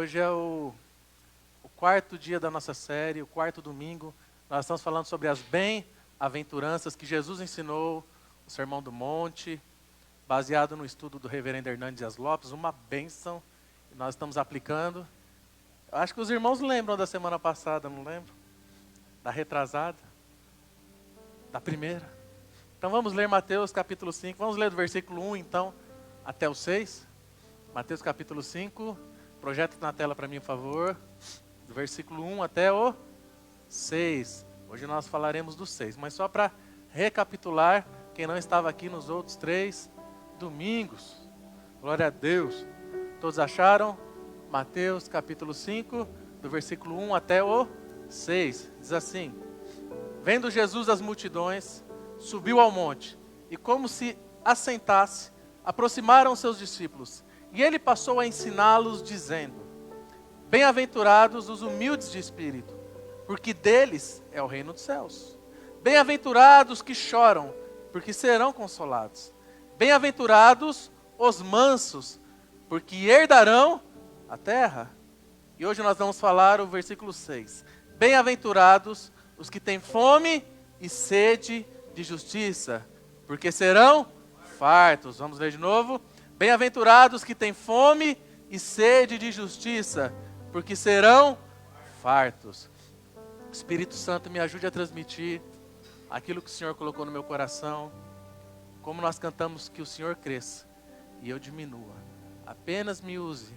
Hoje é o quarto dia da nossa série, o quarto domingo. Nós estamos falando sobre as bem-aventuranças que Jesus ensinou, o Sermão do Monte, baseado no estudo do reverendo Hernandes Dias Lopes, uma bênção, e nós estamos aplicando. Eu acho que os irmãos lembram da semana passada, não lembram? Da retrasada? Da primeira? Então vamos ler Mateus capítulo 5, vamos ler do versículo 1 então, até o 6. Mateus capítulo 5, projeta na tela para mim, por favor. Do versículo 1 até o 6. Hoje nós falaremos do 6, mas só para recapitular, quem não estava aqui nos outros 3 domingos. Glória a Deus. Todos acharam? Mateus capítulo 5, do versículo 1 até o 6. Diz assim: Vendo Jesus as multidões, subiu ao monte, e como se assentasse, aproximaram seus discípulos. E ele passou a ensiná-los, dizendo: Bem-aventurados os humildes de espírito, porque deles é o reino dos céus. Bem-aventurados que choram, porque serão consolados. Bem-aventurados os mansos, porque herdarão a terra. E hoje nós vamos falar o versículo 6. Bem-aventurados os que têm fome e sede de justiça, porque serão fartos. Vamos ler de novo. Bem-aventurados que têm fome e sede de justiça, porque serão fartos. Espírito Santo, me ajude a transmitir aquilo que o Senhor colocou no meu coração. Como nós cantamos, que o Senhor cresça e eu diminua. Apenas me use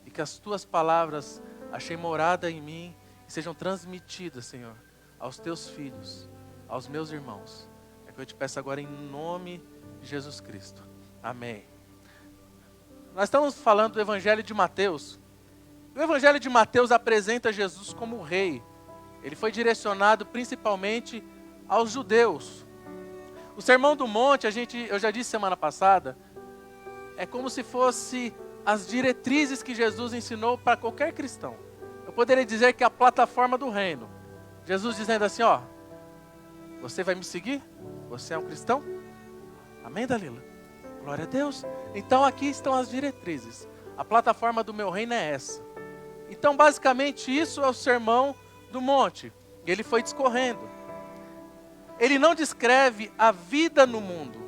e que as tuas palavras achem morada em mim e sejam transmitidas, Senhor, aos teus filhos, aos meus irmãos. É que eu te peço agora em nome de Jesus Cristo. Amém. Nós estamos falando do Evangelho de Mateus. O Evangelho de Mateus apresenta Jesus como rei. Ele foi direcionado principalmente aos judeus. O Sermão do Monte, eu já disse semana passada, é como se fosse as diretrizes que Jesus ensinou para qualquer cristão. Eu poderia dizer que é a plataforma do reino. Jesus dizendo assim, ó, você vai me seguir? Você é um cristão? Amém, Dalila? Glória a Deus. Então aqui estão as diretrizes. A plataforma do meu reino é essa. Então basicamente isso é o Sermão do Monte. Ele foi discorrendo. Ele não descreve a vida no mundo,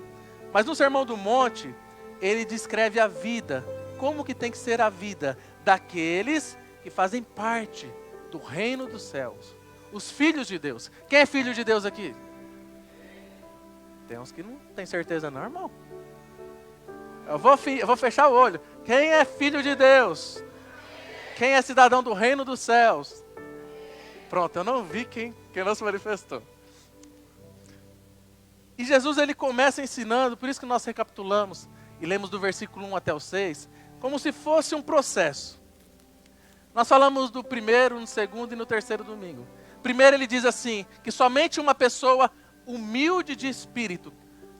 mas no Sermão do Monte, ele descreve a vida, como que tem que ser a vida daqueles que fazem parte do reino dos céus, os filhos de Deus. Quem é filho de Deus aqui? Tem uns que não tem certeza não, irmão. Eu vou fechar o olho. Quem é filho de Deus? Quem é cidadão do reino dos céus? Pronto, eu não vi quem não se manifestou. E Jesus ele começa ensinando, por isso que nós recapitulamos e lemos do versículo 1 até o 6, como se fosse um processo. Nós falamos do primeiro, no segundo e no terceiro domingo. Primeiro ele diz assim, que somente uma pessoa humilde de espírito,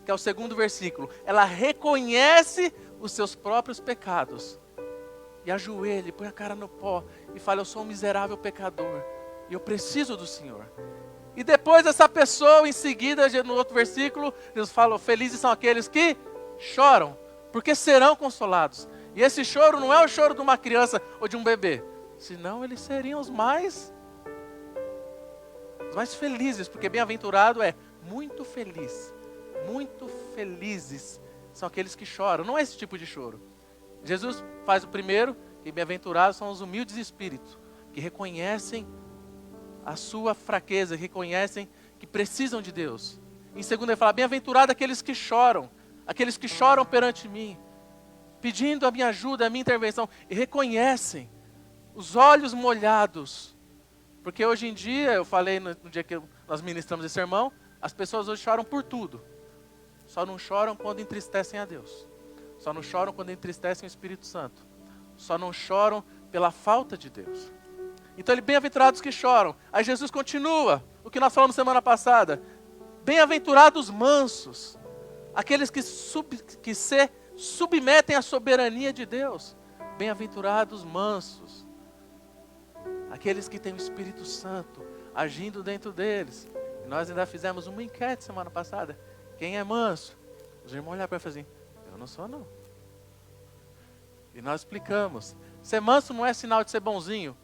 que é o segundo versículo, ela reconhece os seus próprios pecados. E ajoelha, põe a cara no pó e fala, eu sou um miserável pecador e eu preciso do Senhor. E depois essa pessoa, em seguida, no outro versículo, Jesus fala, felizes são aqueles que choram, porque serão consolados. E esse choro não é o choro de uma criança ou de um bebê, senão eles seriam os mais felizes, porque bem-aventurado é muito feliz. Muito felizes são aqueles que choram. Não é esse tipo de choro. Jesus faz o primeiro, e bem-aventurados são os humildes de espírito, que reconhecem a sua fraqueza, reconhecem que precisam de Deus. Em segundo ele fala, bem-aventurado aqueles que choram perante mim, pedindo a minha ajuda, a minha intervenção, e reconhecem, os olhos molhados. Porque hoje em dia, eu falei no dia que nós ministramos esse sermão, as pessoas hoje choram por tudo. Só não choram quando entristecem a Deus. Só não choram quando entristecem o Espírito Santo. Só não choram pela falta de Deus. Então ele, bem-aventurados que choram. Aí Jesus continua, o que nós falamos semana passada. Bem-aventurados mansos. Aqueles que se submetem à soberania de Deus. Bem-aventurados mansos. Aqueles que têm o Espírito Santo agindo dentro deles. E nós ainda fizemos uma enquete semana passada. Quem é manso? Os irmãos olharam para mim e falaram assim, eu não sou não. E nós explicamos. Ser manso não é sinal de ser bonzinho.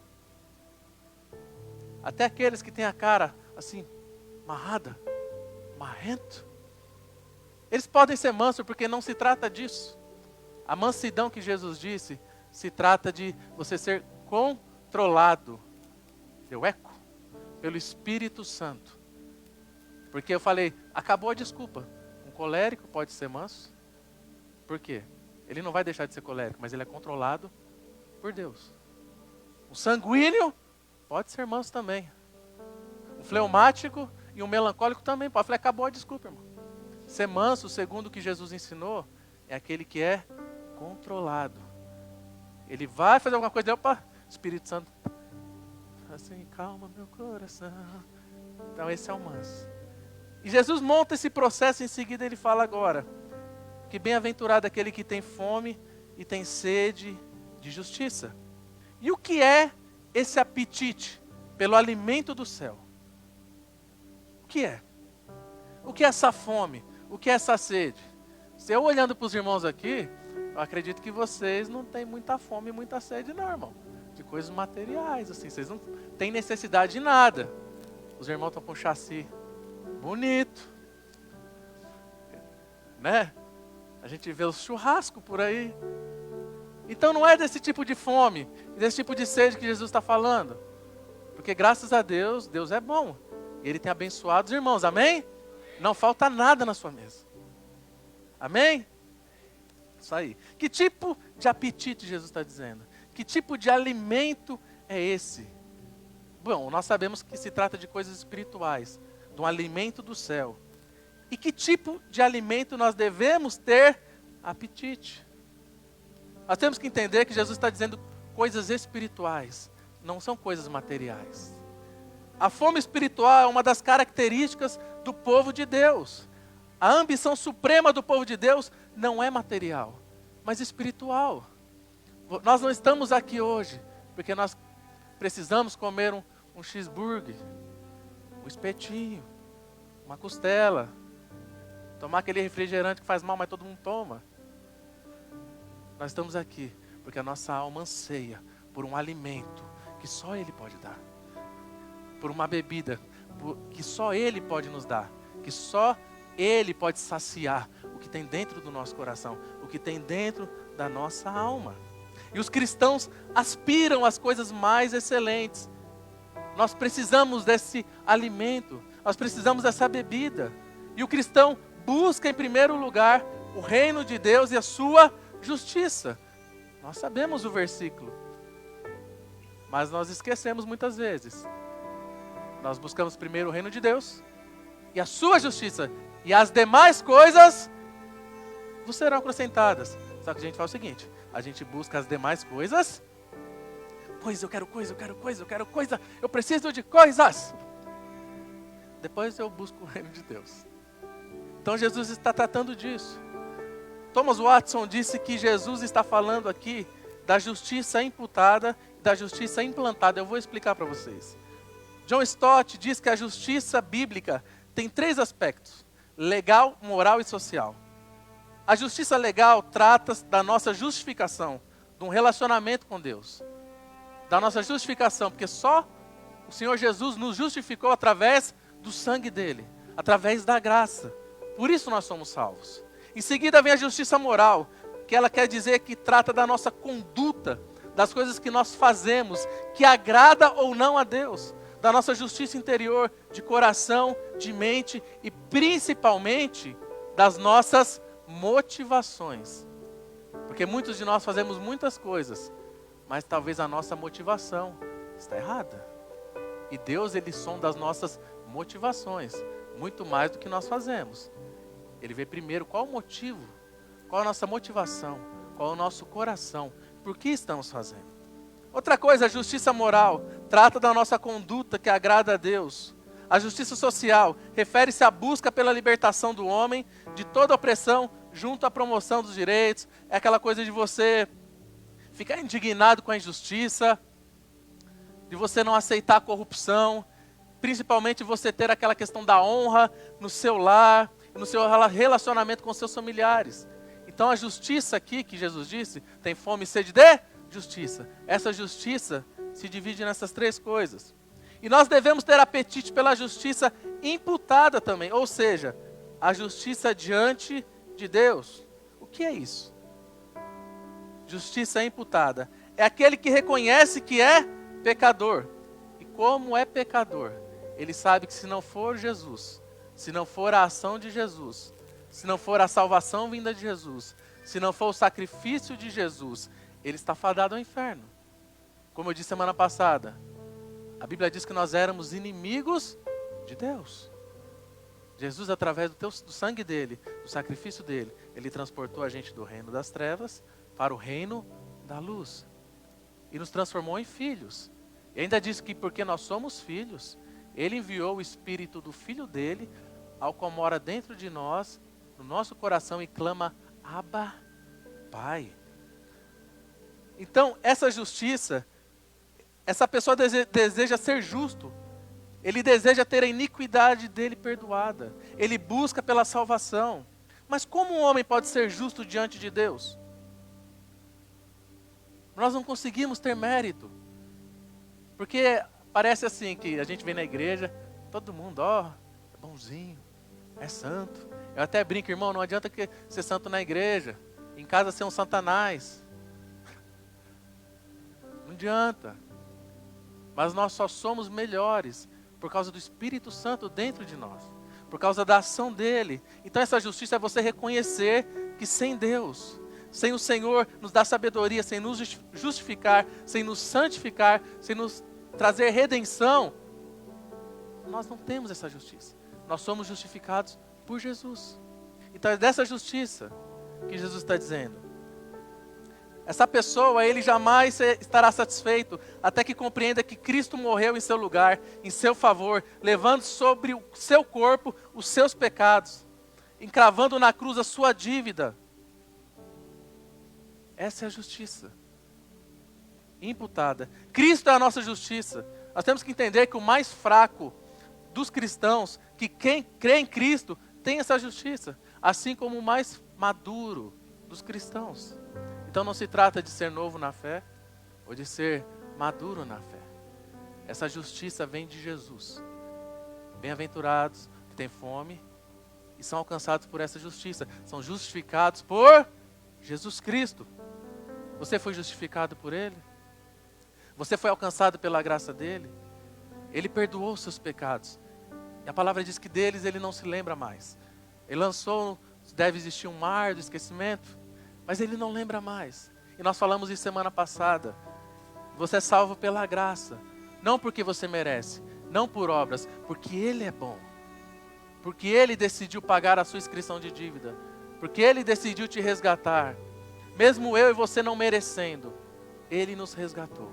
Até aqueles que têm a cara assim, marrada, marrento, eles podem ser mansos porque não se trata disso. A mansidão que Jesus disse se trata de você ser controlado, deu eco, pelo Espírito Santo. Porque eu falei, acabou a desculpa. Um colérico pode ser manso. Por quê? Ele não vai deixar de ser colérico, mas ele é controlado por Deus. Um sanguíneo pode ser manso também. Um fleumático e um melancólico também pode. Eu falei, acabou a desculpa, irmão. Ser manso, segundo o que Jesus ensinou, é aquele que é controlado. Ele vai fazer alguma coisa, opa, Espírito Santo, assim, calma meu coração. Então esse é o manso. E Jesus monta esse processo, em seguida ele fala agora, que bem-aventurado é aquele que tem fome e tem sede de justiça. E o que é esse apetite pelo alimento do céu? O que é? O que é essa fome? O que é essa sede? Se eu olhando para os irmãos aqui, eu acredito que vocês não têm muita fome e muita sede não, irmão. De coisas materiais, assim, vocês não têm necessidade de nada. Os irmãos estão com chassi bonito, né? A gente vê os churrascos por aí. Então não é desse tipo de fome, desse tipo de sede que Jesus está falando. Porque graças a Deus, Deus é bom. E Ele tem abençoado os irmãos, amém? Não falta nada na sua mesa. Amém? Isso aí. Que tipo de apetite Jesus está dizendo? Que tipo de alimento é esse? Bom, nós sabemos que se trata de coisas espirituais, de um alimento do céu. E que tipo de alimento nós devemos ter apetite? Nós temos que entender que Jesus está dizendo coisas espirituais, não são coisas materiais. A fome espiritual é uma das características do povo de Deus. A ambição suprema do povo de Deus não é material, mas espiritual. Nós não estamos aqui hoje porque nós precisamos comer um cheeseburger, um espetinho, uma costela, tomar aquele refrigerante que faz mal, mas todo mundo toma. Nós estamos aqui porque a nossa alma anseia por um alimento que só Ele pode dar. Por uma bebida que só Ele pode nos dar. Que só Ele pode saciar o que tem dentro do nosso coração. O que tem dentro da nossa alma. E os cristãos aspiram às coisas mais excelentes. Nós precisamos desse alimento. Nós precisamos dessa bebida. E o cristão busca em primeiro lugar o reino de Deus e a sua justiça. Nós sabemos o versículo, mas nós esquecemos muitas vezes. Nós buscamos primeiro o reino de Deus e a sua justiça, e as demais coisas vos serão acrescentadas. Só que a gente faz o seguinte, a gente busca as demais coisas, pois eu quero coisa, eu preciso de coisas. Depois eu busco o reino de Deus. Então Jesus está tratando disso. Thomas Watson disse que Jesus está falando aqui da justiça imputada e da justiça implantada. Eu vou explicar para vocês. John Stott diz que a justiça bíblica tem 3 aspectos: legal, moral e social. A justiça legal trata da nossa justificação, de um relacionamento com Deus. Da nossa justificação, porque só o Senhor Jesus nos justificou através do sangue dele, através da graça. Por isso nós somos salvos. Em seguida vem a justiça moral, que ela quer dizer que trata da nossa conduta, das coisas que nós fazemos, que agrada ou não a Deus, da nossa justiça interior, de coração, de mente e principalmente das nossas motivações. Porque muitos de nós fazemos muitas coisas, mas talvez a nossa motivação está errada. E Deus, Ele sonda as nossas motivações, muito mais do que nós fazemos. Ele vê primeiro qual o motivo, qual a nossa motivação, qual o nosso coração, por que estamos fazendo. Outra coisa, a justiça moral trata da nossa conduta que agrada a Deus. A justiça social refere-se à busca pela libertação do homem de toda opressão junto à promoção dos direitos. É aquela coisa de você ficar indignado com a injustiça, de você não aceitar a corrupção, principalmente você ter aquela questão da honra no seu lar, no seu relacionamento com seus familiares. Então a justiça aqui, que Jesus disse, tem fome e sede de justiça. Essa justiça se divide nessas três coisas. E nós devemos ter apetite pela justiça imputada também, ou seja, a justiça diante de Deus. O que é isso? Justiça imputada. É aquele que reconhece que é pecador. E como é pecador, ele sabe que se não for Jesus, se não for a ação de Jesus, se não for a salvação vinda de Jesus, se não for o sacrifício de Jesus, ele está fadado ao inferno. Como eu disse semana passada, a Bíblia diz que nós éramos inimigos de Deus. Jesus, através do sangue dele, do sacrifício dele, ele transportou a gente do reino das trevas para o reino da luz. E nos transformou em filhos. E ainda diz que porque nós somos filhos, ele enviou o Espírito do Filho dele, ao qual mora dentro de nós, no nosso coração, e clama, Abba, Pai. Então, essa justiça, essa pessoa deseja ser justo. Ele deseja ter a iniquidade dele perdoada. Ele busca pela salvação. Mas como um homem pode ser justo diante de Deus? Nós não conseguimos ter mérito. Porque parece assim que a gente vem na igreja, todo mundo, é bonzinho, é santo. Eu até brinco, irmão, não adianta ser santo na igreja. Em casa ser um satanás. Não adianta. Mas nós só somos melhores por causa do Espírito Santo dentro de nós. Por causa da ação dele. Então essa justiça é você reconhecer que sem Deus, sem o Senhor nos dar sabedoria, sem nos justificar, sem nos santificar, sem nos trazer redenção, nós não temos essa justiça. Nós somos justificados por Jesus. Então é dessa justiça que Jesus está dizendo. Essa pessoa, ele jamais estará satisfeito até que compreenda que Cristo morreu em seu lugar, em seu favor, levando sobre o seu corpo os seus pecados, encravando na cruz a sua dívida. Essa é a justiça imputada. Cristo é a nossa justiça. Nós temos que entender que o mais fraco dos cristãos, que quem crê em Cristo, tem essa justiça, assim como o mais maduro dos cristãos. Então não se trata de ser novo na fé, ou de ser maduro na fé. Essa justiça vem de Jesus. Bem-aventurados que têm fome e são alcançados por essa justiça. São justificados por Jesus Cristo. Você foi justificado por Ele? Você foi alcançado pela graça dEle? Ele perdoou os seus pecados. E a palavra diz que deles Ele não se lembra mais. Ele lançou, deve existir um mar do esquecimento, mas Ele não lembra mais. E nós falamos isso semana passada. Você é salvo pela graça. Não porque você merece. Não por obras. Porque Ele é bom. Porque Ele decidiu pagar a sua inscrição de dívida. Porque Ele decidiu te resgatar. Mesmo eu e você não merecendo. Ele nos resgatou.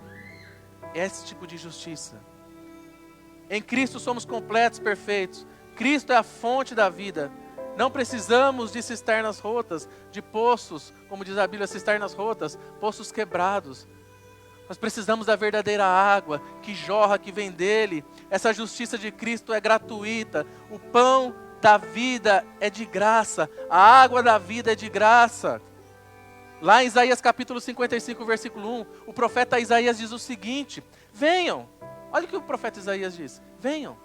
Esse tipo de justiça. Em Cristo somos completos, perfeitos. Cristo é a fonte da vida. Não precisamos de cisternas rotas, de poços, como diz a Bíblia, cisternas rotas, poços quebrados. Nós precisamos da verdadeira água que jorra, que vem dele. Essa justiça de Cristo é gratuita. O pão da vida é de graça. A água da vida é de graça. Lá em Isaías capítulo 55, versículo 1, o profeta Isaías diz o seguinte: venham, olha o que o profeta Isaías diz: venham,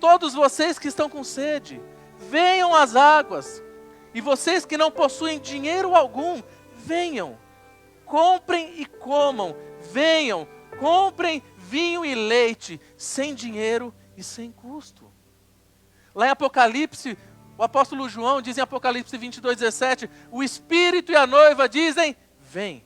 todos vocês que estão com sede, venham às águas, e vocês que não possuem dinheiro algum, venham, comprem e comam, venham, comprem vinho e leite, sem dinheiro e sem custo. Lá em Apocalipse, o apóstolo João diz em Apocalipse 22:17, o Espírito e a noiva dizem, vem.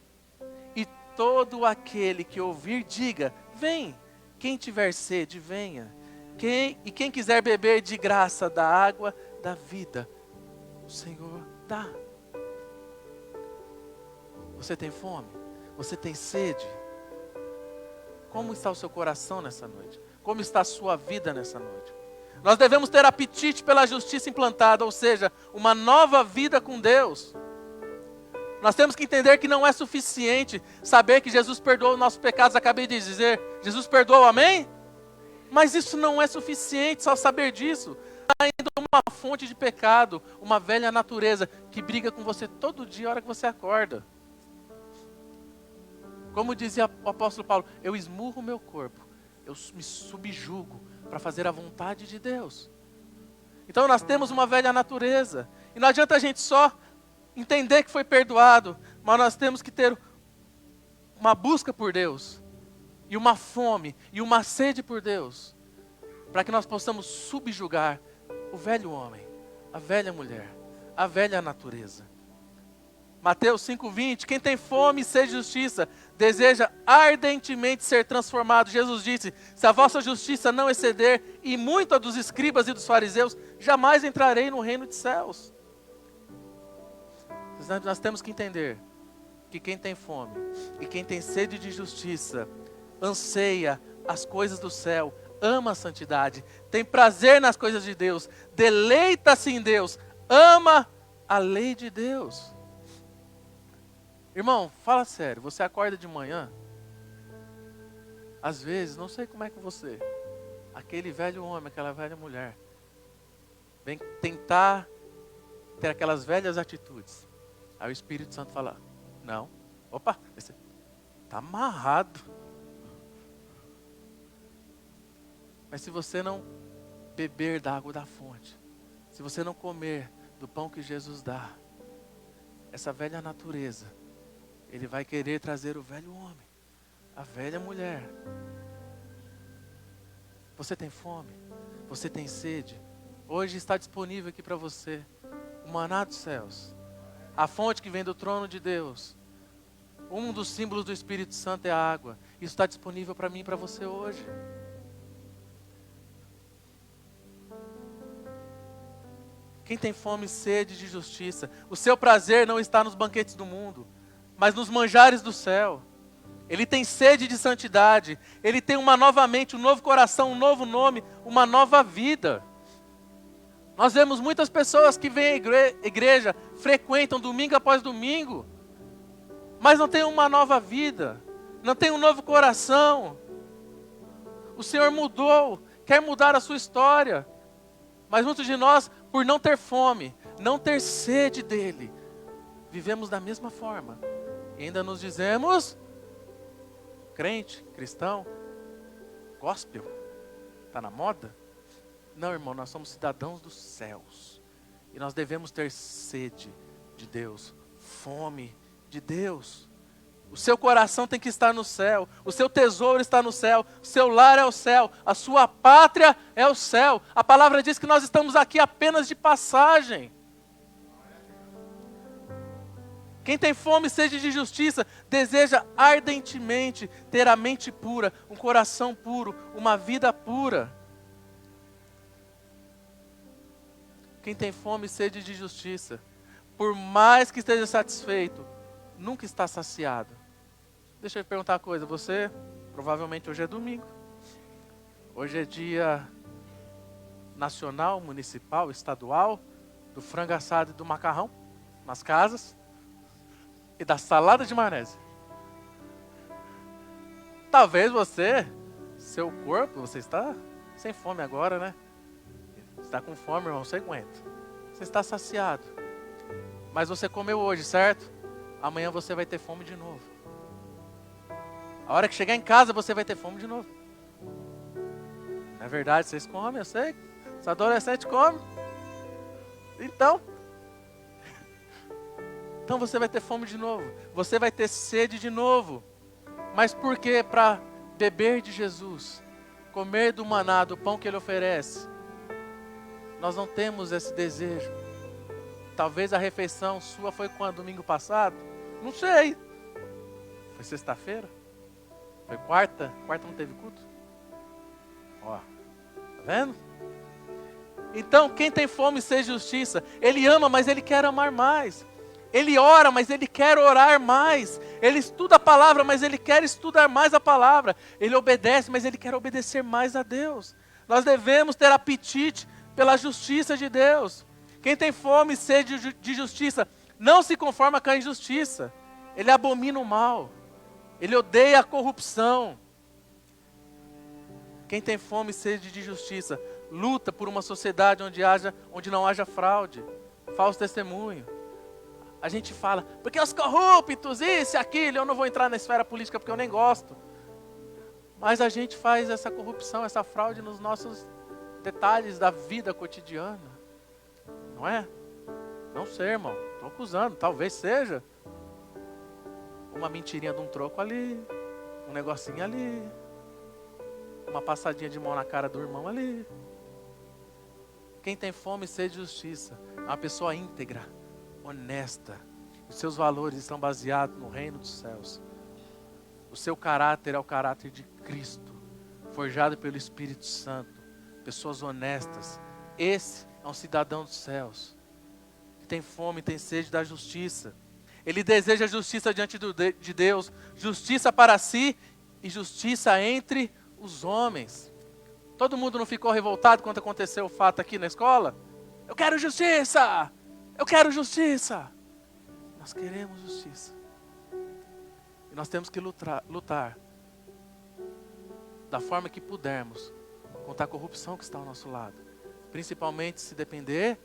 E todo aquele que ouvir, diga, vem. Quem tiver sede, venha. Quem quiser beber de graça da água da vida, o Senhor dá. Você tem fome? Você tem sede? Como está o seu coração nessa noite? Como está a sua vida nessa noite? Nós devemos ter apetite pela justiça implantada, ou seja, uma nova vida com Deus. Nós temos que entender que não é suficiente saber que Jesus perdoou os nossos pecados. Acabei de dizer, Jesus perdoou, amém? Mas isso não é suficiente, só saber disso. Há ainda uma fonte de pecado, uma velha natureza que briga com você todo dia, a hora que você acorda. Como dizia o apóstolo Paulo, eu esmurro o meu corpo, eu me subjugo para fazer a vontade de Deus. Então nós temos uma velha natureza, e não adianta a gente só entender que foi perdoado, mas nós temos que ter uma busca por Deus, e uma fome, e uma sede por Deus, para que nós possamos subjugar o velho homem, a velha mulher, a velha natureza. Mateus 5,20, quem tem fome e sede de justiça, deseja ardentemente ser transformado. Jesus disse, se a vossa justiça não exceder, e muito a dos escribas e dos fariseus, jamais entrarei no reino dos céus. Nós temos que entender que quem tem fome e quem tem sede de justiça, anseia as coisas do céu, ama a santidade, tem prazer nas coisas de Deus, deleita-se em Deus, ama a lei de Deus. Irmão, fala sério, você acorda de manhã, às vezes, não sei como é que você, aquele velho homem, aquela velha mulher, vem tentar ter aquelas velhas atitudes. Aí o Espírito Santo fala, não, opa, você está amarrado. Mas se você não beber da água da fonte, se você não comer do pão que Jesus dá, essa velha natureza, ele vai querer trazer o velho homem, a velha mulher. Você tem fome? Você tem sede? Hoje está disponível aqui para você o maná dos céus, a fonte que vem do trono de Deus. Um dos símbolos do Espírito Santo é a água. Isso está disponível para mim e para você hoje. Quem tem fome e sede de justiça, o seu prazer não está nos banquetes do mundo, mas nos manjares do céu. Ele tem sede de santidade, ele tem uma nova mente, um novo coração, um novo nome, uma nova vida. Nós vemos muitas pessoas que vêm à igreja, frequentam domingo após domingo, mas não tem uma nova vida, não tem um novo coração. O Senhor mudou, quer mudar a sua história, mas muitos de nós, por não ter fome, não ter sede dele, vivemos da mesma forma. E ainda nos dizemos crente, cristão, gospel, está na moda? Não, irmão, nós somos cidadãos dos céus. E nós devemos ter sede de Deus, fome de Deus. O seu coração tem que estar no céu, o seu tesouro está no céu, o seu lar é o céu, a sua pátria é o céu. A palavra diz que nós estamos aqui apenas de passagem. Quem tem fome e sede de justiça, deseja ardentemente ter a mente pura, um coração puro, uma vida pura. Quem tem fome e sede de justiça, por mais que esteja satisfeito, nunca está saciado. Deixa eu te perguntar uma coisa, você, provavelmente hoje é domingo, hoje é dia nacional, municipal, estadual, do frango assado e do macarrão, nas casas, e da salada de maionese. Talvez você, seu corpo, você está sem fome agora, né? Você está com fome, irmão, você aguenta. Você está saciado. Mas você comeu hoje, certo? Amanhã você vai ter fome de novo. A hora que chegar em casa, você vai ter fome de novo. Não é verdade? Vocês comem, eu sei. Os adolescentes comem. Então você vai ter fome de novo. Você vai ter sede de novo. Mas por quê? Para beber de Jesus. Comer do maná, do pão que Ele oferece. Nós não temos esse desejo. Talvez a refeição sua foi quando? Domingo passado? Não sei. Foi sexta-feira? Foi quarta? Quarta não teve culto? Ó, tá vendo? Então, quem tem fome e sede de justiça, ele ama, mas ele quer amar mais. Ele ora, mas ele quer orar mais. Ele estuda a palavra, mas ele quer estudar mais a palavra. Ele obedece, mas ele quer obedecer mais a Deus. Nós devemos ter apetite pela justiça de Deus. Quem tem fome e sede de justiça, não se conforma com a injustiça. Ele abomina o mal. Ele odeia a corrupção. Quem tem fome e sede de justiça, luta por uma sociedade onde não haja fraude, falso testemunho. A gente fala, porque os corruptos, isso e aquilo, eu não vou entrar na esfera política porque eu nem gosto. Mas a gente faz essa corrupção, essa fraude nos nossos detalhes da vida cotidiana. Não é? Não sei, irmão. Estou acusando. Talvez seja uma mentirinha de um troco ali, um negocinho ali, uma passadinha de mão na cara do irmão ali. Quem tem fome e sede de justiça é uma pessoa íntegra, honesta. Os seus valores estão baseados no reino dos céus. O seu caráter é o caráter de Cristo, forjado pelo Espírito Santo. Pessoas honestas. Esse é um cidadão dos céus, que tem fome e tem sede da justiça. Ele deseja justiça diante de Deus, justiça para si e justiça entre os homens. Todo mundo não ficou revoltado quando aconteceu o fato aqui na escola? Eu quero justiça! Eu quero justiça! Nós queremos justiça. E nós temos que lutar da forma que pudermos contra a corrupção que está ao nosso lado. Principalmente se depender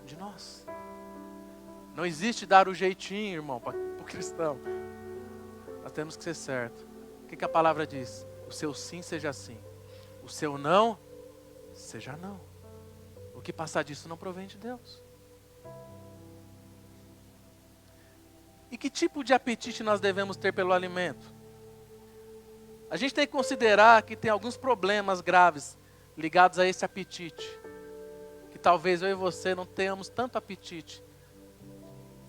de nós. Não existe dar o jeitinho, irmão, para o cristão. Nós temos que ser certo. O que a palavra diz? O seu sim seja sim. O seu não, seja não. O que passar disso não provém de Deus. E que tipo de apetite nós devemos ter pelo alimento? A gente tem que considerar que tem alguns problemas graves ligados a esse apetite. Que talvez eu e você não tenhamos tanto apetite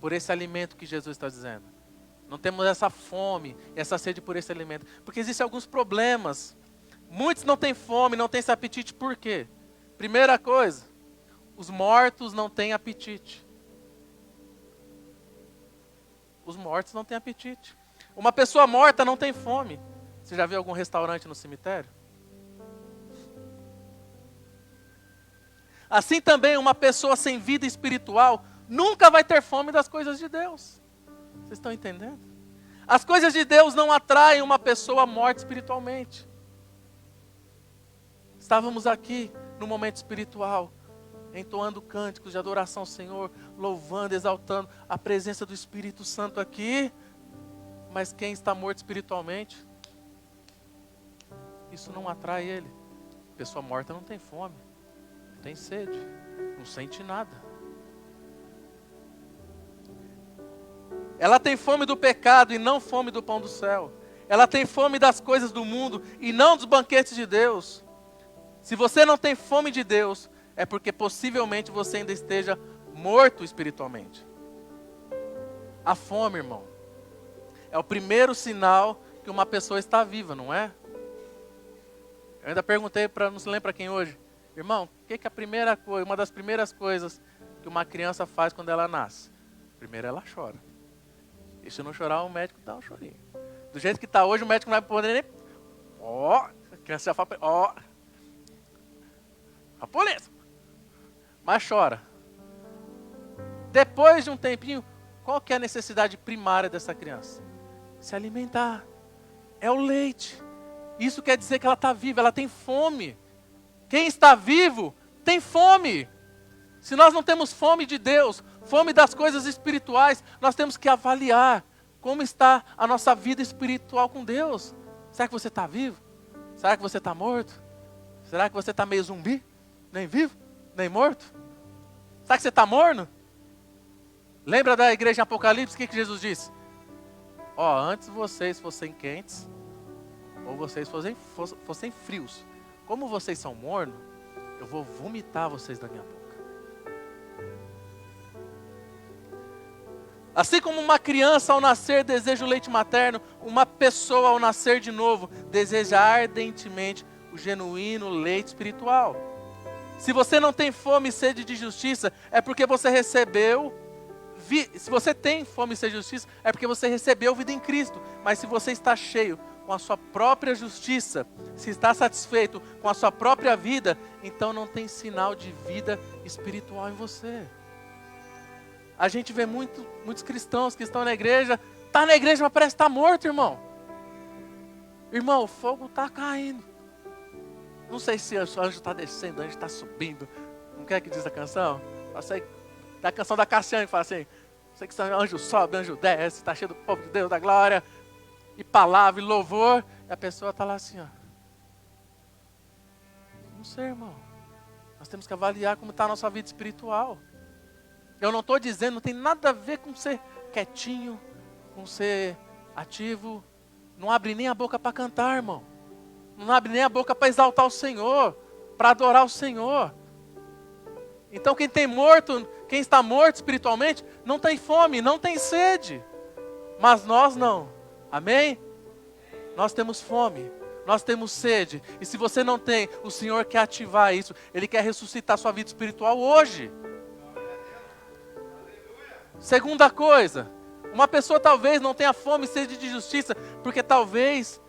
por esse alimento que Jesus está dizendo. Não temos essa fome, essa sede por esse alimento. Porque existem alguns problemas. Muitos não têm fome, não têm esse apetite, por quê? Primeira coisa, os mortos não têm apetite. Os mortos não têm apetite. Uma pessoa morta não tem fome. Você já viu algum restaurante no cemitério? Assim também uma pessoa sem vida espiritual nunca vai ter fome das coisas de Deus. Vocês estão entendendo? As coisas de Deus não atraem uma pessoa morta espiritualmente. Estávamos aqui no momento espiritual, entoando cânticos de adoração ao Senhor, louvando, exaltando a presença do Espírito Santo aqui. Mas quem está morto espiritualmente, isso não atrai ele. Pessoa morta não tem fome, não tem sede, não sente nada. Ela tem fome do pecado e não fome do pão do céu. Ela tem fome das coisas do mundo e não dos banquetes de Deus. Se você não tem fome de Deus, é porque possivelmente você ainda esteja morto espiritualmente. A fome, irmão, é o primeiro sinal que uma pessoa está viva, não é? Eu ainda perguntei, não se lembra para quem hoje, irmão, o que é a primeira coisa, uma das primeiras coisas que uma criança faz quando ela nasce? Primeiro ela chora. E se não chorar, o médico dá um chorinho. Do jeito que está hoje, o médico não vai poder nem... a criança já fala... a polícia. Mas chora. Depois de um tempinho, qual que é a necessidade primária dessa criança? Se alimentar. É o leite. Isso quer dizer que ela está viva, ela tem fome. Quem está vivo tem fome. Se nós não temos fome de Deus, fome das coisas espirituais, nós temos que avaliar como está a nossa vida espiritual com Deus. Será que você está vivo? Será que você está morto? Será que você está meio zumbi? Nem vivo, nem morto? Será que você está morno? Lembra da igreja em Apocalipse? O que Jesus disse? Antes vocês fossem quentes, ou vocês fossem frios. Como vocês são mornos, eu vou vomitar vocês da minha boca. Assim como uma criança ao nascer deseja o leite materno, uma pessoa ao nascer de novo deseja ardentemente o genuíno leite espiritual. Se você não tem fome e sede de justiça, é porque você recebeu... Se você tem fome e sede de justiça, é porque você recebeu vida em Cristo. Mas se você está cheio com a sua própria justiça, se está satisfeito com a sua própria vida, então não tem sinal de vida espiritual em você. A gente vê muitos cristãos que estão na igreja, está na igreja, mas parece que está morto, irmão. Irmão, o fogo está caindo. Não sei se o anjo está descendo, o anjo está subindo. Não quer que diz a canção? Da canção da Cassiane, que fala assim: Sei que anjo sobe, anjo desce, está cheio do povo de Deus, da glória, e palavra, e louvor, e a pessoa está lá assim, ó. Não sei, irmão. Nós temos que avaliar como está a nossa vida espiritual. Eu não estou dizendo, não tem nada a ver com ser quietinho, com ser ativo. Não abre nem a boca para cantar, irmão. Não abre nem a boca para exaltar o Senhor, para adorar o Senhor. Então quem está morto espiritualmente, não tem fome, não tem sede. Mas nós não. Amém? Nós temos fome, nós temos sede. E se você não tem, o Senhor quer ativar isso. Ele quer ressuscitar sua vida espiritual hoje. Segunda coisa, uma pessoa talvez não tenha fome e sede de justiça, porque talvez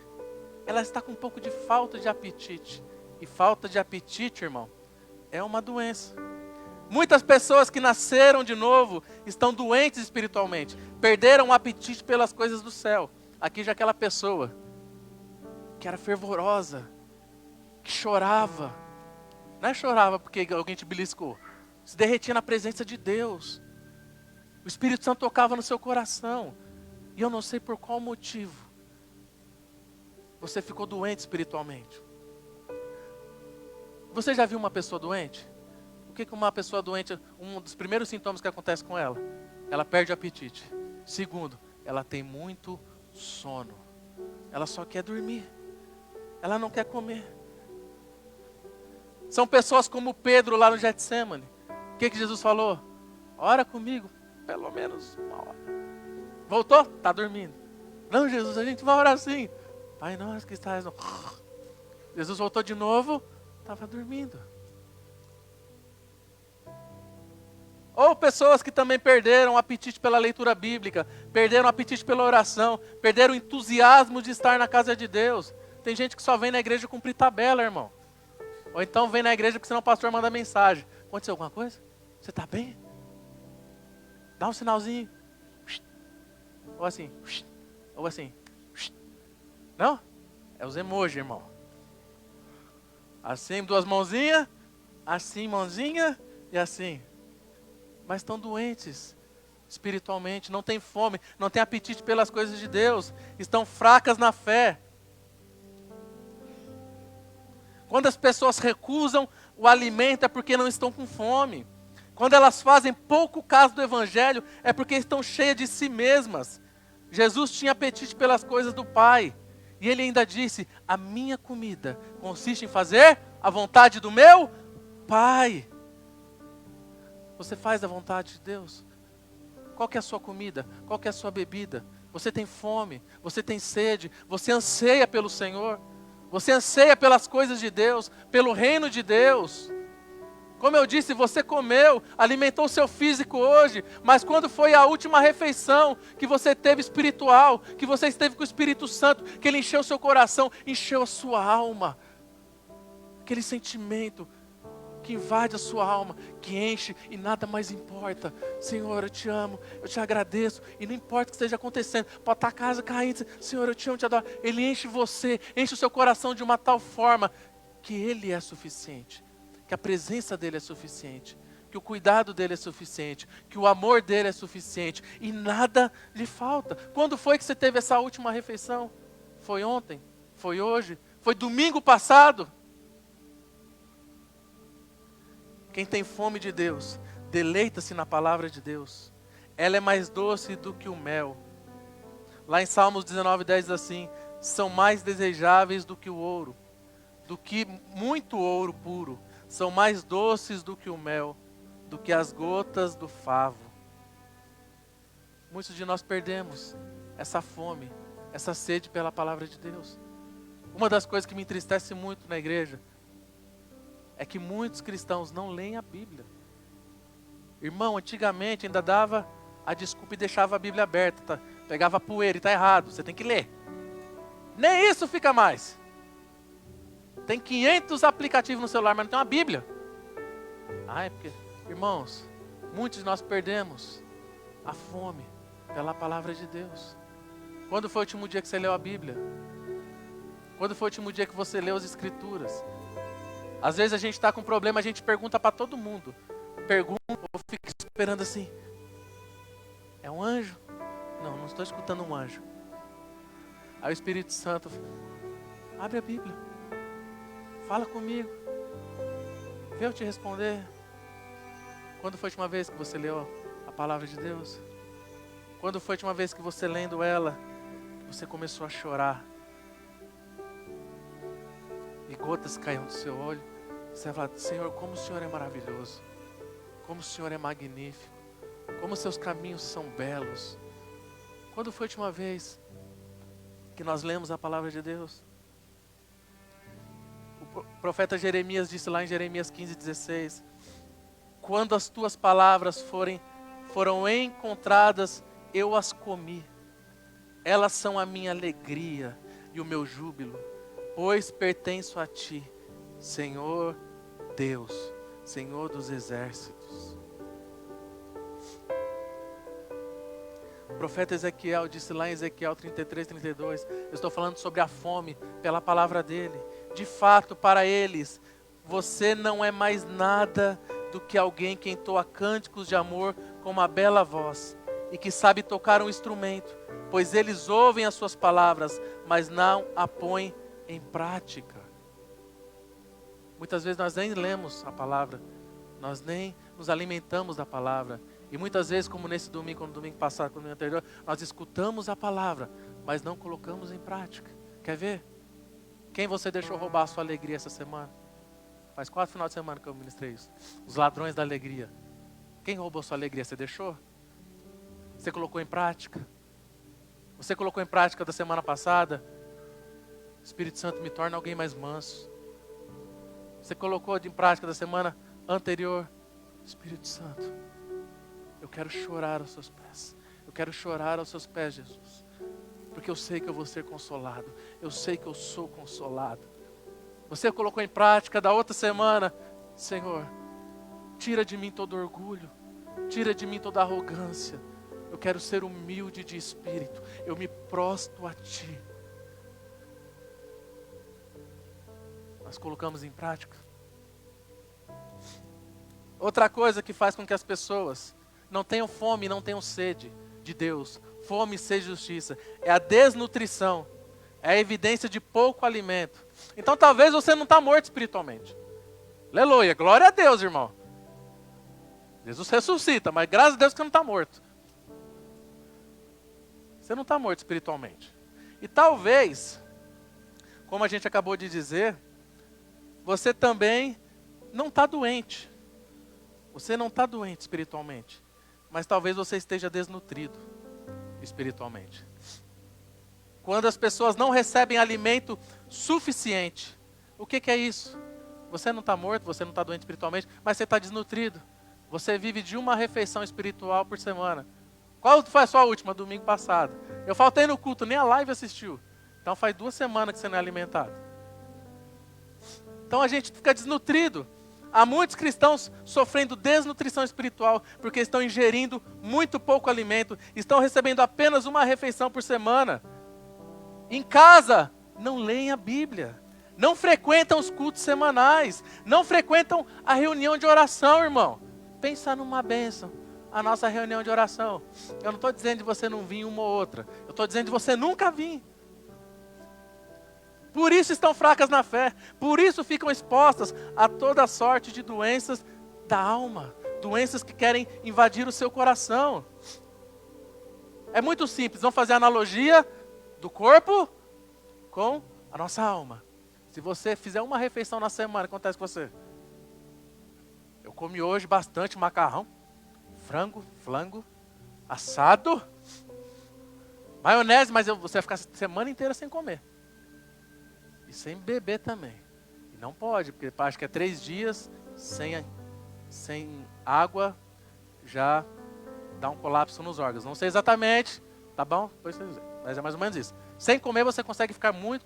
ela está com um pouco de falta de apetite. E falta de apetite, irmão, é uma doença. Muitas pessoas que nasceram de novo estão doentes espiritualmente. Perderam o apetite pelas coisas do céu. Aqui já aquela pessoa que era fervorosa, que chorava. Não é chorava porque alguém te beliscou. Se derretia na presença de Deus. O Espírito Santo tocava no seu coração. E eu não sei por qual motivo você ficou doente espiritualmente. Você já viu uma pessoa doente? O que uma pessoa doente, um dos primeiros sintomas que acontece com ela? Ela perde o apetite. Segundo, ela tem muito sono. Ela só quer dormir. Ela não quer comer. São pessoas como Pedro lá no Getsemane. O que Jesus falou? Ora comigo, pelo menos uma hora. Voltou? Está dormindo. Não, Jesus, a gente vai orar assim. Pai nosso que estás no... Jesus voltou de novo, estava dormindo. Ou pessoas que também perderam o apetite pela leitura bíblica, perderam o apetite pela oração, perderam o entusiasmo de estar na casa de Deus. Tem gente que só vem na igreja cumprir tabela, irmão. Ou então vem na igreja porque senão o pastor manda mensagem. Aconteceu alguma coisa? Você está bem? Dá um sinalzinho. Ou assim. Ou assim. Não? É os emojis, irmão. Assim, duas mãozinhas. Assim, mãozinha. E assim. Mas estão doentes espiritualmente. Não têm fome. Não têm apetite pelas coisas de Deus. Estão fracas na fé. Quando as pessoas recusam o alimento é porque não estão com fome. Quando elas fazem pouco caso do Evangelho é porque estão cheias de si mesmas. Jesus tinha apetite pelas coisas do Pai. E Ele ainda disse, a minha comida consiste em fazer a vontade do meu Pai. Você faz a vontade de Deus? Qual que é a sua comida? Qual que é a sua bebida? Você tem fome? Você tem sede? Você anseia pelo Senhor? Você anseia pelas coisas de Deus? Pelo reino de Deus? Como eu disse, você comeu, alimentou o seu físico hoje, mas quando foi a última refeição que você teve espiritual, que você esteve com o Espírito Santo, que Ele encheu o seu coração, encheu a sua alma, aquele sentimento que invade a sua alma, que enche e nada mais importa. Senhor, eu te amo, eu te agradeço, e não importa o que esteja acontecendo, pode estar a casa caindo, Senhor, eu te amo, te adoro. Ele enche você, enche o seu coração de uma tal forma que Ele é suficiente. Que a presença dEle é suficiente, que o cuidado dEle é suficiente, que o amor dEle é suficiente, e nada lhe falta. Quando foi que você teve essa última refeição? Foi ontem? Foi hoje? Foi domingo passado? Quem tem fome de Deus, deleita-se na palavra de Deus. Ela é mais doce do que o mel. Lá em Salmos 19:10 diz assim, são mais desejáveis do que o ouro, do que muito ouro puro. São mais doces do que o mel, do que as gotas do favo. Muitos de nós perdemos essa fome, essa sede pela palavra de Deus. Uma das coisas que me entristece muito na igreja é que muitos cristãos não leem a Bíblia. Irmão, antigamente ainda dava a desculpa e deixava a Bíblia aberta. Tá? Pegava poeira e está errado, você tem que ler. Nem isso fica mais. Tem 500 aplicativos no celular, mas não tem uma Bíblia. É porque, irmãos, muitos de nós perdemos a fome pela palavra de Deus. Quando foi o último dia que você leu a Bíblia? Quando foi o último dia que você leu as Escrituras? Às vezes a gente está com problema, a gente pergunta para todo mundo. Pergunta ou fica esperando assim. É um anjo? Não estou escutando um anjo. Aí o Espírito Santo, abre a Bíblia, fala comigo, vê eu te responder. Quando foi a última vez que você leu a palavra de Deus? Quando foi a última vez que você lendo ela, você começou a chorar? E gotas caíam do seu olho. Você vai falar, Senhor, como o Senhor é maravilhoso. Como o Senhor é magnífico. Como os seus caminhos são belos. Quando foi a última vez que nós lemos a palavra de Deus? O profeta Jeremias disse lá em Jeremias 15:16, quando as tuas palavras foram encontradas, eu as comi. Elas são a minha alegria e o meu júbilo, pois pertenço a ti, Senhor Deus, Senhor dos exércitos. O profeta Ezequiel disse lá em Ezequiel 33:32, eu estou falando sobre a fome pela palavra dele. De fato, para eles, você não é mais nada do que alguém que entoa cânticos de amor com uma bela voz e que sabe tocar um instrumento, pois eles ouvem as suas palavras, mas não a põem em prática. Muitas vezes nós nem lemos a palavra, nós nem nos alimentamos da palavra. E muitas vezes, como nesse domingo, no domingo passado, no domingo anterior, nós escutamos a palavra, mas não colocamos em prática. Quer ver? Quem você deixou roubar a sua alegria essa semana? Faz 4 finais de semana que eu ministrei isso. Os ladrões da alegria. Quem roubou sua alegria? Você deixou? Você colocou em prática? Você colocou em prática da semana passada? Espírito Santo, me torna alguém mais manso. Você colocou em prática da semana anterior? Espírito Santo, eu quero chorar aos seus pés. Eu quero chorar aos seus pés, Jesus. Porque eu sei que eu vou ser consolado. Eu sei que eu sou consolado. Você colocou em prática da outra semana? Senhor, tira de mim todo orgulho. Tira de mim toda arrogância. Eu quero ser humilde de espírito. Eu me prostro a ti. Nós colocamos em prática. Outra coisa que faz com que as pessoas não tenham fome, não tenham sede de Deus, fome, sede e justiça, é a desnutrição, é a evidência de pouco alimento. Então talvez você não está morto espiritualmente. Aleluia, glória a Deus, irmão. Jesus ressuscita, mas graças a Deus que você não está morto. Você não está morto espiritualmente. E talvez, como a gente acabou de dizer, você também não está doente. Você não está doente espiritualmente, mas talvez você esteja desnutrido espiritualmente. Quando as pessoas não recebem alimento suficiente, o que é isso? Você não está morto, você não está doente espiritualmente, mas você está desnutrido. Você vive de uma refeição espiritual por semana. Qual foi a sua última? Domingo passado. Eu faltei no culto, nem a live assistiu. Então faz 2 semanas que você não é alimentado. Então a gente fica desnutrido. Há muitos cristãos sofrendo desnutrição espiritual porque estão ingerindo muito pouco alimento, estão recebendo apenas uma refeição por semana. Em casa, não leem a Bíblia, não frequentam os cultos semanais, não frequentam a reunião de oração, irmão. Pensa numa bênção, a nossa reunião de oração. Eu não estou dizendo de você não vir uma ou outra, eu estou dizendo de você nunca vir. Por isso estão fracas na fé, por isso ficam expostas a toda sorte de doenças da alma, doenças que querem invadir o seu coração. É muito simples, vamos fazer a analogia do corpo com a nossa alma. Se você fizer uma refeição na semana, o que acontece com você? Eu comi hoje bastante macarrão, frango, flango, assado, maionese, mas você vai ficar a semana inteira sem comer. E sem beber também. E não pode, porque acho que é 3 dias sem água, já dá um colapso nos órgãos. Não sei exatamente, tá bom? Mas é mais ou menos isso. Sem comer você consegue ficar um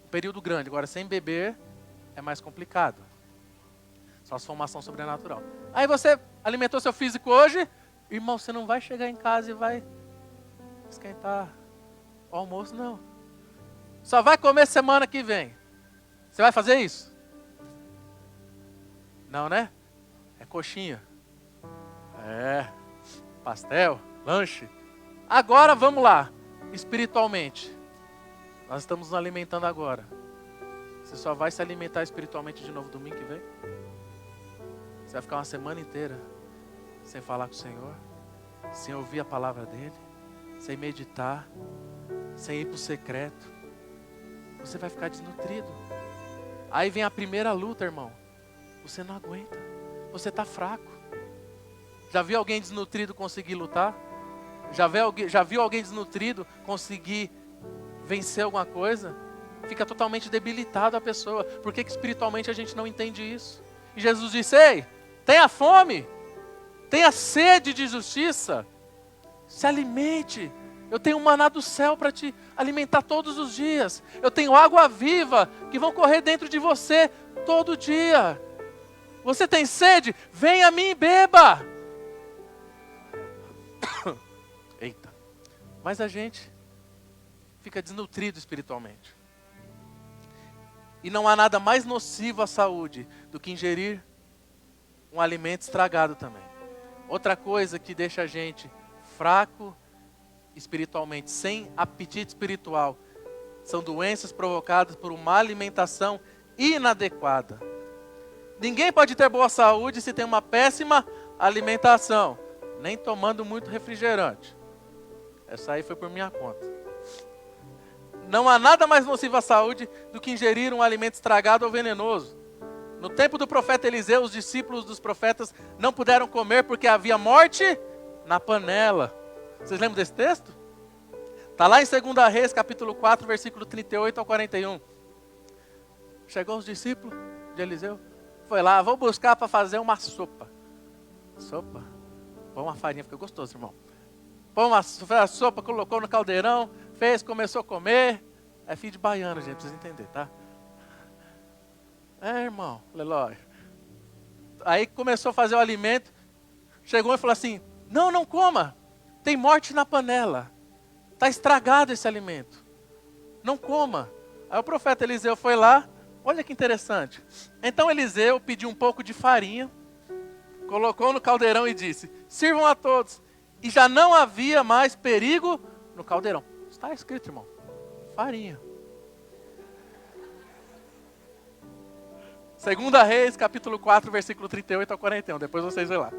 período grande. Agora sem beber é mais complicado. Só se for uma ação sobrenatural. Aí você alimentou seu físico hoje, irmão, você não vai chegar em casa e vai esquentar o almoço, não. Só vai comer semana que vem. Você vai fazer isso? Não, né? É coxinha. É. Pastel, lanche. Agora vamos lá, espiritualmente. Nós estamos nos alimentando agora. Você só vai se alimentar espiritualmente de novo domingo que vem? Você vai ficar uma semana inteira sem falar com o Senhor, sem ouvir a palavra dEle, sem meditar, sem ir para o secreto. Você vai ficar desnutrido. Aí vem a primeira luta, irmão. Você não aguenta. Você está fraco. Já viu alguém desnutrido conseguir lutar? Já viu alguém desnutrido conseguir vencer alguma coisa? Fica totalmente debilitado a pessoa. Por que espiritualmente a gente não entende isso? E Jesus disse: ei, tenha fome, tenha sede de justiça, se alimente. Eu tenho um maná do céu para te alimentar todos os dias. Eu tenho água viva que vão correr dentro de você todo dia. Você tem sede? Venha a mim e beba. Eita. Mas a gente fica desnutrido espiritualmente. E não há nada mais nocivo à saúde do que ingerir um alimento estragado também. Outra coisa que deixa a gente fraco espiritualmente, sem apetite espiritual, são doenças provocadas por uma alimentação inadequada. Ninguém pode ter boa saúde se tem uma péssima alimentação, nem tomando muito refrigerante. Essa aí foi por minha conta. Não há nada mais nocivo à saúde do que ingerir um alimento estragado ou venenoso. No tempo do profeta Eliseu, os discípulos dos profetas não puderam comer porque havia morte na panela. Vocês lembram desse texto? Está lá em 2 Reis, capítulo 4, versículo 38 ao 41. Chegou os discípulos de Eliseu. Foi lá, vou buscar para fazer uma sopa. Sopa? Põe uma farinha, fica gostoso, irmão. Põe uma sopa, colocou no caldeirão, fez, começou a comer. É filho de baiano, gente, precisa entender, tá? É, irmão, Lelói. Aí começou a fazer o alimento. Chegou e falou assim: não coma. Tem morte na panela. Está estragado esse alimento. Não coma. Aí o profeta Eliseu foi lá. Olha que interessante. Então Eliseu pediu um pouco de farinha, colocou no caldeirão e disse: sirvam a todos. E já não havia mais perigo no caldeirão. Está escrito, irmão. Farinha. 2 Reis, capítulo 4, versículo 38 ao 41. Depois vocês vão lá.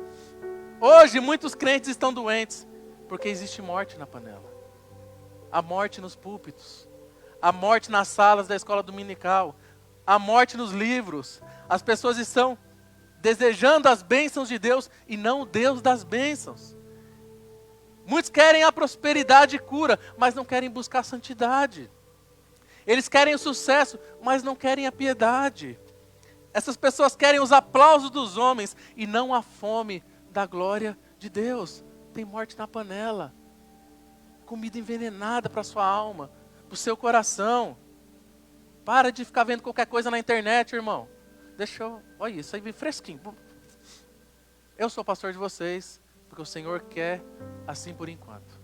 Hoje muitos crentes estão doentes porque existe morte na panela. A morte nos púlpitos. A morte nas salas da escola dominical. A morte nos livros. As pessoas estão desejando as bênçãos de Deus e não o Deus das bênçãos. Muitos querem a prosperidade e cura, mas não querem buscar a santidade. Eles querem o sucesso, mas não querem a piedade. Essas pessoas querem os aplausos dos homens e não a fome da glória de Deus. Tem morte na panela. Comida envenenada para a sua alma, para o seu coração. Para de ficar vendo qualquer coisa na internet, irmão. Deixa eu... Olha isso, aí vem fresquinho. Eu sou pastor de vocês, porque o Senhor quer assim por enquanto.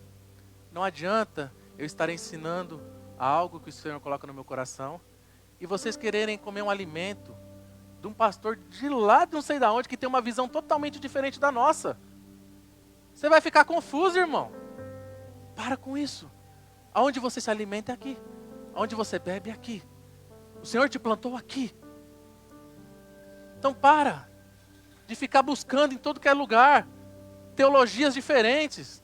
Não adianta eu estar ensinando algo que o Senhor coloca no meu coração e vocês quererem comer um alimento de um pastor de lá de não sei de onde, que tem uma visão totalmente diferente da nossa. Você vai ficar confuso, irmão. Para com isso. Aonde você se alimenta é aqui. Aonde você bebe é aqui. O Senhor te plantou aqui. Então para de ficar buscando em todo que é lugar teologias diferentes.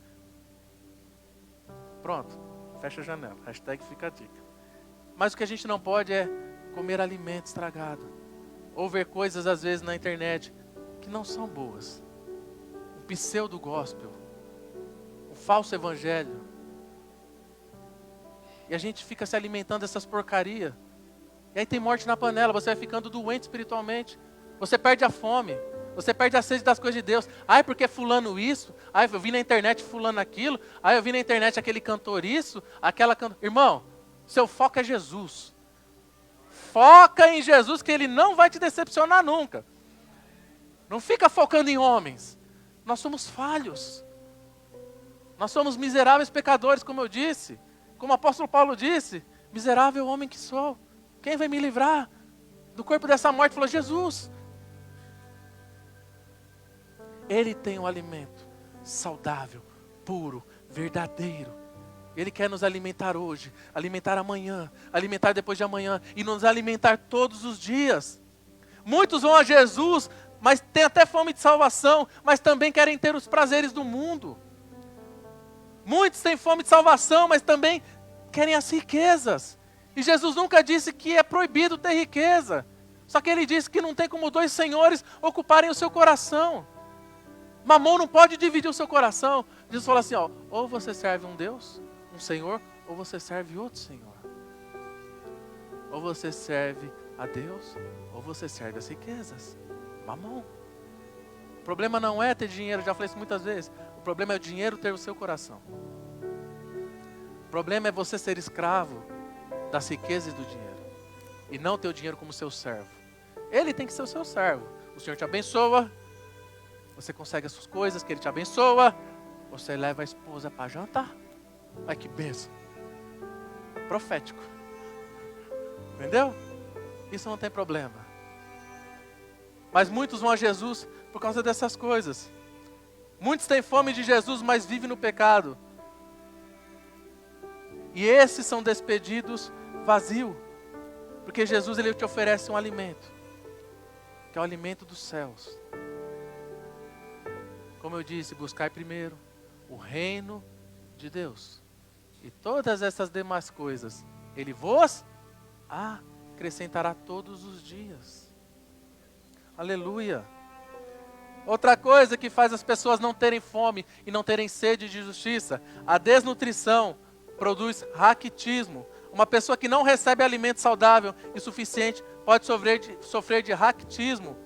Pronto, fecha a janela. Hashtag fica a dica. Mas o que a gente não pode é comer alimento estragado. Ou ver coisas às vezes na internet que não são boas. Um pseudo gospel. Um falso evangelho. E a gente fica se alimentando dessas porcarias. E aí tem morte na panela, você vai ficando doente espiritualmente. Você perde a fome. Você perde a sede das coisas de Deus. Ai, porque fulano isso. Ai, eu vi na internet fulano aquilo. Ai, eu vi na internet aquele cantor isso. Aquela cantor... Irmão, seu foco é Jesus. Foca em Jesus que Ele não vai te decepcionar nunca. Não fica focando em homens. Nós somos falhos. Nós somos miseráveis pecadores, como eu disse. Como o apóstolo Paulo disse. Miserável homem que sou. Quem vai me livrar do corpo dessa morte? Falou, Jesus. Ele tem um alimento saudável, puro, verdadeiro. Ele quer nos alimentar hoje, alimentar amanhã, alimentar depois de amanhã e nos alimentar todos os dias. Muitos vão a Jesus, mas têm até fome de salvação, mas também querem ter os prazeres do mundo. Muitos têm fome de salvação, mas também querem as riquezas. E Jesus nunca disse que é proibido ter riqueza. Só que ele disse que não tem como dois senhores ocuparem o seu coração. Mamon não pode dividir o seu coração. Jesus fala assim, ó, ou você serve um Deus, um Senhor, ou você serve outro Senhor. Ou você serve a Deus, ou você serve as riquezas. Mamon. O problema não é ter dinheiro, já falei isso muitas vezes. O problema é o dinheiro ter o seu coração. O problema é você ser escravo das riquezas e do dinheiro. E não ter o dinheiro como seu servo. Ele tem que ser o seu servo. O Senhor te abençoa. Você consegue as suas coisas que Ele te abençoa. Você leva a esposa para jantar. Ai, que bênção. Profético. Entendeu? Isso não tem problema. Mas muitos vão a Jesus por causa dessas coisas. Muitos têm fome de Jesus, mas vivem no pecado. E esses são despedidos vazios. Porque Jesus, Ele te oferece um alimento. Que é o alimento dos céus. Como eu disse, buscai primeiro o reino de Deus. E todas essas demais coisas, Ele vos acrescentará todos os dias. Aleluia. Outra coisa que faz as pessoas não terem fome e não terem sede de justiça, a desnutrição produz raquitismo. Uma pessoa que não recebe alimento saudável e suficiente pode sofrer de raquitismo.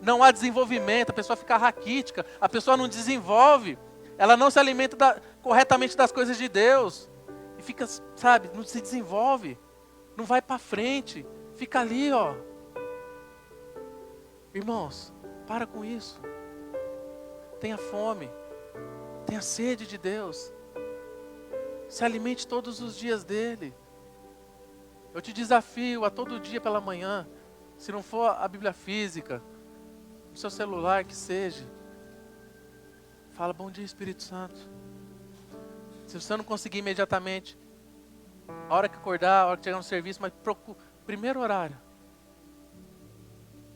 Não há desenvolvimento, a pessoa fica raquítica, a pessoa não desenvolve, ela não se alimenta corretamente das coisas de Deus. E fica, sabe, não se desenvolve, não vai para frente, fica ali, ó. Irmãos, para com isso. Tenha fome, tenha sede de Deus. Se alimente todos os dias dEle. Eu te desafio a todo dia pela manhã, se não for a Bíblia física, no seu celular que seja, fala, bom dia Espírito Santo. Se você não conseguir imediatamente, a hora que acordar, a hora que chegar no serviço, mas procure, primeiro horário,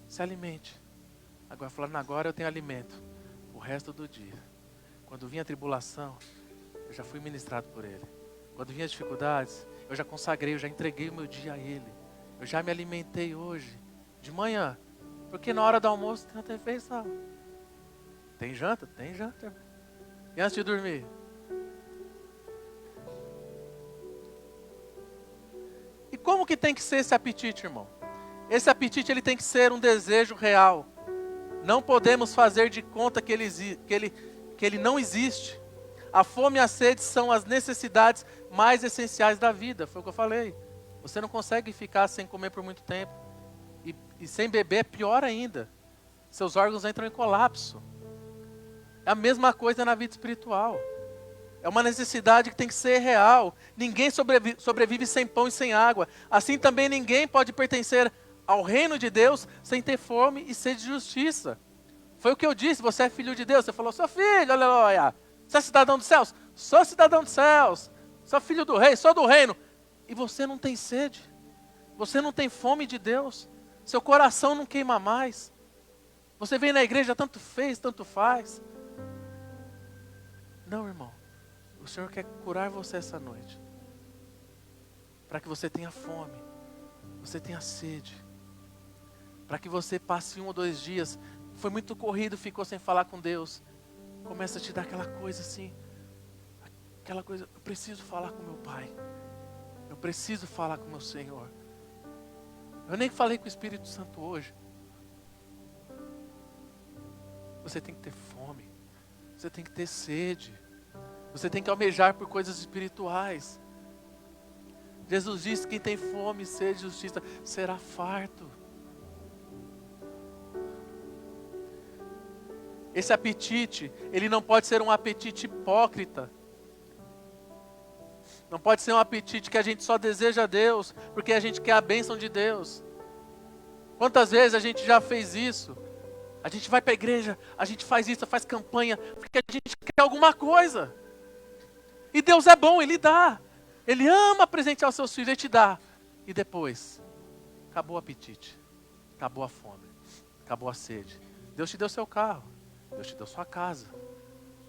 se alimente. Agora falando, agora eu tenho alimento, o resto do dia. Quando vinha a tribulação, eu já fui ministrado por Ele. Quando vinha as dificuldades, eu já consagrei, eu já entreguei o meu dia a Ele. Eu já me alimentei hoje, de manhã. Porque na hora do almoço não tem refeição. Tem janta? Tem janta. E antes de dormir? E como que tem que ser esse apetite, irmão? Esse apetite ele tem que ser um desejo real. Não podemos fazer de conta que ele não existe. A fome e a sede são as necessidades mais essenciais da vida. Foi o que eu falei. Você não consegue ficar sem comer por muito tempo. E sem beber é pior ainda. Seus órgãos entram em colapso. É a mesma coisa na vida espiritual. É uma necessidade que tem que ser real. Ninguém sobrevive sem pão e sem água. Assim também ninguém pode pertencer ao reino de Deus sem ter fome e sede de justiça. Foi o que eu disse, você é filho de Deus. Você falou, sou filho, aleluia. Você é cidadão dos céus? Sou cidadão dos céus. Sou filho do rei, sou do reino. E você não tem sede. Você não tem fome de Deus. Seu coração não queima mais. Você vem na igreja, tanto fez, tanto faz. Não, irmão. O Senhor quer curar você essa noite. Para que você tenha fome. Você tenha sede. Para que você passe 1 ou 2 dias. Foi muito corrido, ficou sem falar com Deus. Começa a te dar aquela coisa assim. Aquela coisa, eu preciso falar com meu Pai. Eu preciso falar com meu Senhor. Eu nem falei com o Espírito Santo hoje. Você tem que ter fome. Você tem que ter sede. Você tem que almejar por coisas espirituais. Jesus disse que quem tem fome, sede e justiça será farto. Esse apetite, ele não pode ser um apetite hipócrita. Não pode ser um apetite que a gente só deseja a Deus, porque a gente quer a bênção de Deus. Quantas vezes a gente já fez isso? A gente vai para a igreja, a gente faz isso, faz campanha, porque a gente quer alguma coisa. E Deus é bom, Ele dá. Ele ama presentear os seus filhos, Ele te dá. E depois, acabou o apetite, acabou a fome, acabou a sede. Deus te deu seu carro, Deus te deu sua casa,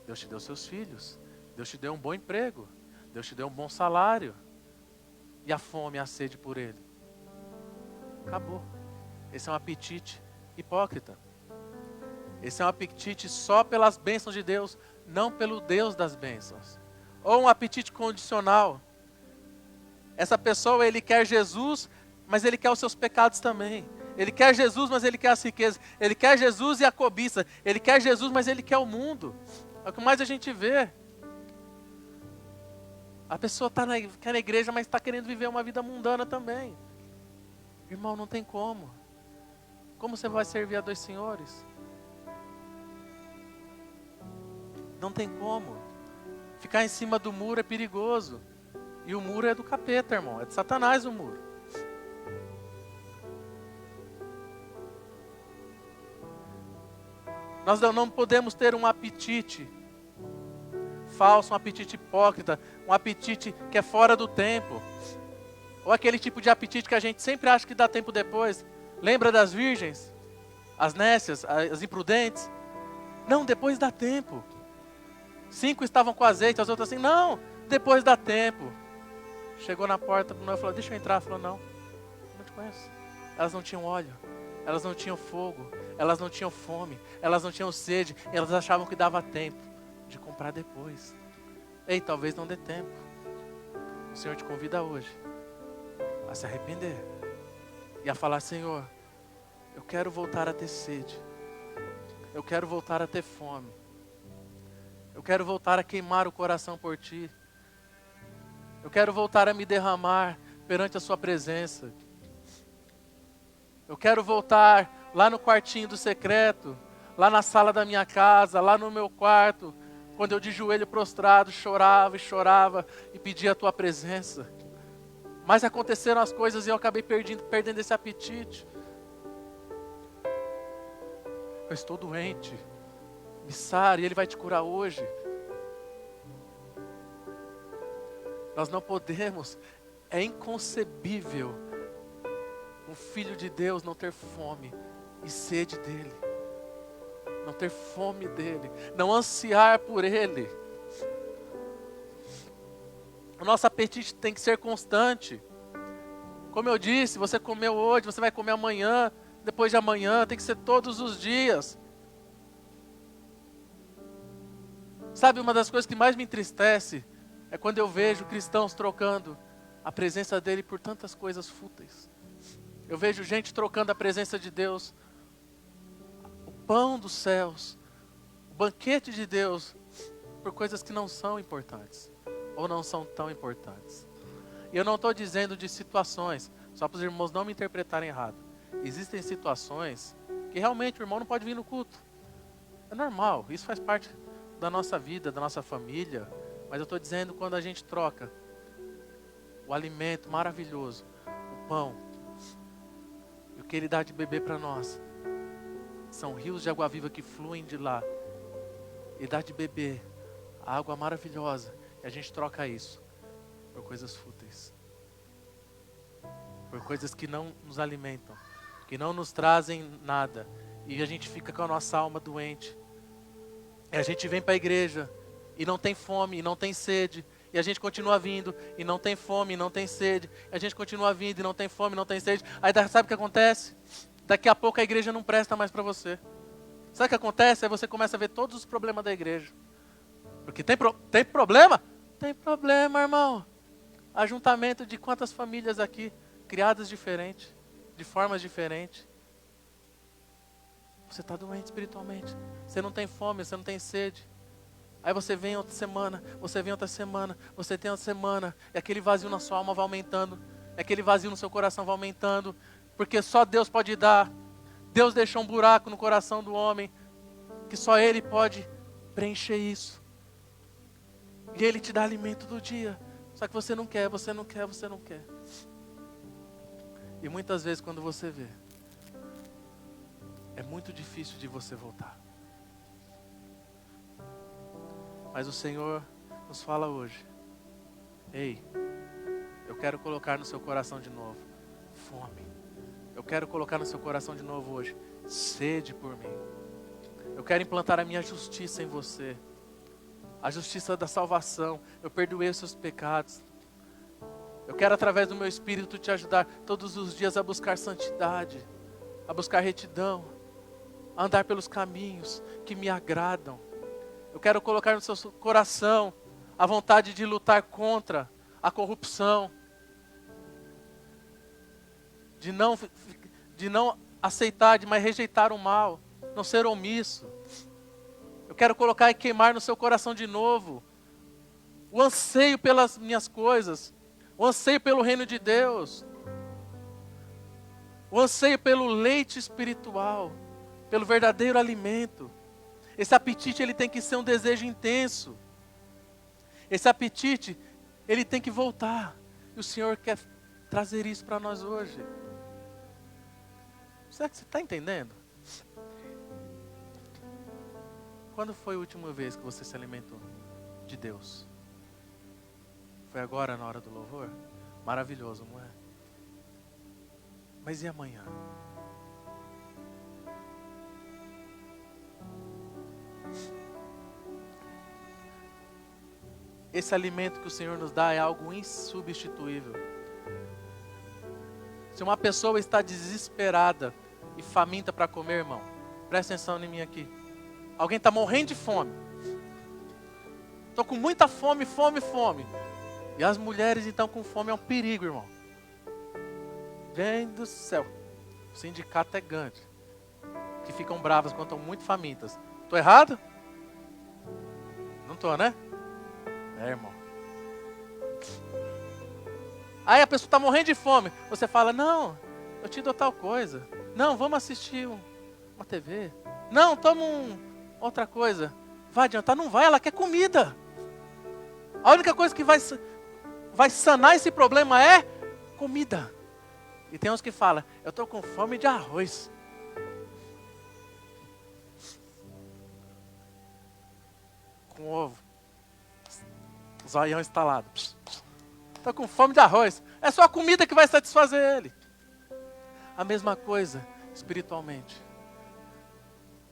Deus te deu seus filhos, Deus te deu um bom emprego, Deus te deu um bom salário. E a fome e a sede por Ele? Acabou. Esse é um apetite hipócrita. Esse é um apetite só pelas bênçãos de Deus, não pelo Deus das bênçãos. Ou um apetite condicional. Essa pessoa, ele quer Jesus, mas ele quer os seus pecados também. Ele quer Jesus, mas ele quer as riquezas. Ele quer Jesus e a cobiça. Ele quer Jesus, mas ele quer o mundo. É o que mais a gente vê. A pessoa quer na igreja, mas está querendo viver uma vida mundana também. Irmão, não tem como. Como você vai servir a 2 senhores? Não tem como. Ficar em cima do muro é perigoso. E o muro é do capeta, irmão. É de Satanás o muro. Nós não podemos ter um apetite falso, um apetite hipócrita, um apetite que é fora do tempo. Ou aquele tipo de apetite que a gente sempre acha que dá tempo depois. Lembra das virgens? As nécias, as imprudentes? Não, depois dá tempo. 5 estavam com azeite, as outras assim, não, depois dá tempo. Chegou na porta, falou, deixa eu entrar. Falou, não te conheço. Elas não tinham óleo, elas não tinham fogo, elas não tinham fome, elas não tinham sede, elas achavam que dava tempo de comprar depois. Ei, talvez não dê tempo. O Senhor te convida hoje a se arrepender e a falar, Senhor, eu quero voltar a ter sede, eu quero voltar a ter fome, eu quero voltar a queimar o coração por Ti, eu quero voltar a me derramar perante a Sua presença, eu quero voltar lá no quartinho do secreto, lá na sala da minha casa, lá no meu quarto, quando eu de joelho prostrado chorava e chorava e pedia a Tua presença. Mas aconteceram as coisas e eu acabei perdendo esse apetite. Eu estou doente, me sare, Ele vai te curar hoje. Nós não podemos, é inconcebível um filho de Deus não ter fome e sede dEle. Não ter fome dEle, não ansiar por Ele. O nosso apetite tem que ser constante. Como eu disse, você comeu hoje, você vai comer amanhã, depois de amanhã, tem que ser todos os dias. Sabe, uma das coisas que mais me entristece é quando eu vejo cristãos trocando a presença dEle por tantas coisas fúteis. Eu vejo gente trocando a presença de Deus, o pão dos céus, o banquete de Deus, por coisas que não são importantes, ou não são tão importantes. E eu não estou dizendo de situações, só para os irmãos não me interpretarem errado. Existem situações que realmente o irmão não pode vir no culto. É normal, isso faz parte da nossa vida, da nossa família. Mas eu estou dizendo quando a gente troca o alimento maravilhoso, o pão, e o que Ele dá de beber para nós. São rios de água viva que fluem de lá. Ele dá de beber a água maravilhosa. E a gente troca isso por coisas fúteis. Por coisas que não nos alimentam. Que não nos trazem nada. E a gente fica com a nossa alma doente. E a gente vem para a igreja e não tem fome, e não tem sede. E a gente continua vindo e não tem fome, e não tem sede. E a gente continua vindo e não tem fome, e não tem sede. Aí sabe o que acontece? Daqui a pouco a igreja não presta mais para você. Sabe o que acontece? Aí você começa a ver todos os problemas da igreja. Porque tem problema? Tem problema, irmão. Ajuntamento de quantas famílias aqui, criadas diferentes, de formas diferentes. Você está doente espiritualmente. Você não tem fome, você não tem sede. Aí você vem outra semana, você vem outra semana, você tem outra semana. E aquele vazio na sua alma vai aumentando. E aquele vazio no seu coração vai aumentando. Porque só Deus pode dar. Deus deixou um buraco no coração do homem, que só Ele pode preencher isso. E Ele te dá alimento do dia. Só que você não quer, você não quer, você não quer. E muitas vezes quando você vê, é muito difícil de você voltar. Mas o Senhor nos fala hoje Ei, eu quero colocar no seu coração de novo fome. Eu quero colocar no seu coração de novo hoje sede por mim. Eu quero implantar a minha justiça em você. A justiça da salvação. Eu perdoei os seus pecados. Eu quero, através do meu Espírito, te ajudar todos os dias a buscar santidade, a buscar retidão, a andar pelos caminhos que me agradam. Eu quero colocar no seu coração a vontade de lutar contra a corrupção, de não aceitar, mas rejeitar o mal, não ser omisso. Eu quero colocar e queimar no seu coração de novo o anseio pelas minhas coisas, o anseio pelo reino de Deus, o anseio pelo leite espiritual, pelo verdadeiro alimento. Esse apetite, ele tem que ser um desejo intenso. Esse apetite, ele tem que voltar. E o Senhor quer trazer isso para nós hoje. Será que você está entendendo? Quando foi a última vez que você se alimentou de Deus? Foi agora na hora do louvor? Maravilhoso, não é? Mas e amanhã? Esse alimento que o Senhor nos dá é algo insubstituível. Se uma pessoa está desesperada e faminta para comer, irmão, presta atenção em mim aqui. Alguém está morrendo de fome. Estou com muita fome. E as mulheres então com fome é um perigo, irmão. Gente do céu. O sindicato é grande. Que ficam bravas quando estão muito famintas. Estou errado? Não estou, né? É, irmão. Aí a pessoa está morrendo de fome. Você fala, não, eu te dou tal coisa. Não, vamos assistir uma TV. Não, toma outra coisa. Vai adiantar? Não vai, ela quer comida. A única coisa que vai sanar esse problema é comida. E tem uns que falam, eu estou com fome de arroz. Com ovo. Zoião instalado. Estou com fome de arroz. É só a comida que vai satisfazer ele. A mesma coisa espiritualmente.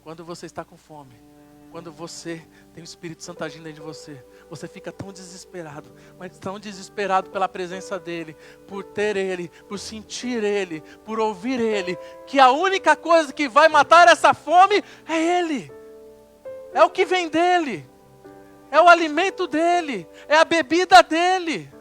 Quando você está com fome, quando você tem o Espírito Santo agindo dentro de você, você fica tão desesperado, mas tão desesperado pela presença dEle, por ter Ele, por sentir Ele, por ouvir Ele, que a única coisa que vai matar essa fome é Ele. É o que vem dEle. É o alimento dEle. É a bebida dEle.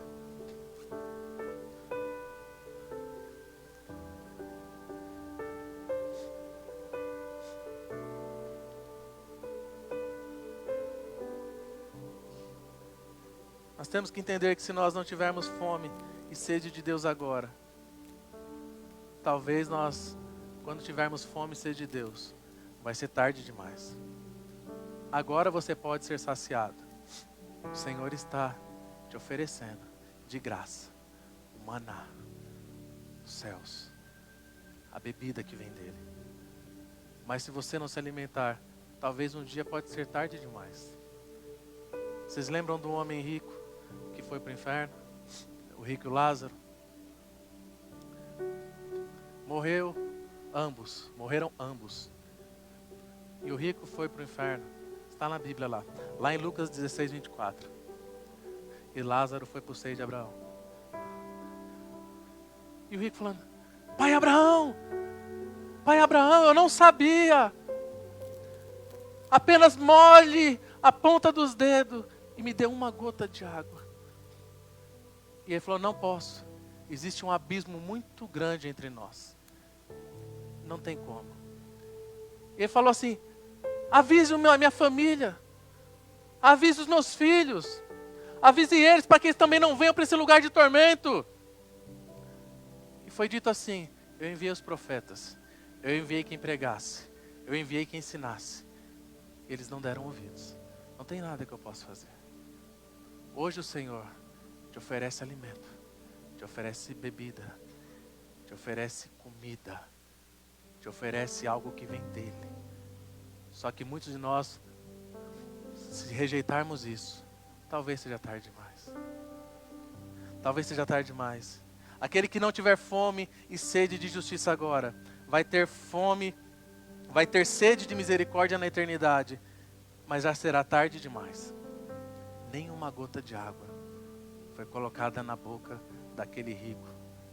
Nós temos que entender que se nós não tivermos fome e sede de Deus agora, talvez nós, quando tivermos fome e sede de Deus, vai ser tarde demais. Agora você pode ser saciado. O Senhor está te oferecendo de graça o maná dos céus, a bebida que vem dele. Mas se você não se alimentar, talvez um dia pode ser tarde demais. Vocês lembram do homem rico que foi para o inferno? O rico e o Lázaro? Morreram ambos. E o rico foi para o inferno. Está na Bíblia lá em Lucas 16, 24. E Lázaro foi para o seio de Abraão. E o rico falando, Pai Abraão, eu não sabia. Apenas molhe a ponta dos dedos e me dê uma gota de água. E ele falou, não posso. Existe um abismo muito grande entre nós. Não tem como. E ele falou assim, avise a minha família. Avise os meus filhos. Avise eles para que eles também não venham para esse lugar de tormento. E foi dito assim, eu enviei os profetas. Eu enviei quem pregasse. Eu enviei quem ensinasse. Eles não deram ouvidos. Não tem nada que eu possa fazer. Hoje o Senhor te oferece alimento. Te oferece bebida. Te oferece comida. Te oferece algo que vem dEle. Só que muitos de nós, se rejeitarmos isso, talvez seja tarde demais. talvez seja tarde demais. Aquele que não tiver fome e sede de justiça agora, vai ter fome, vai ter sede de misericórdia na eternidade, mas já será tarde demais. Nenhuma gota de água foi colocada na boca daquele rico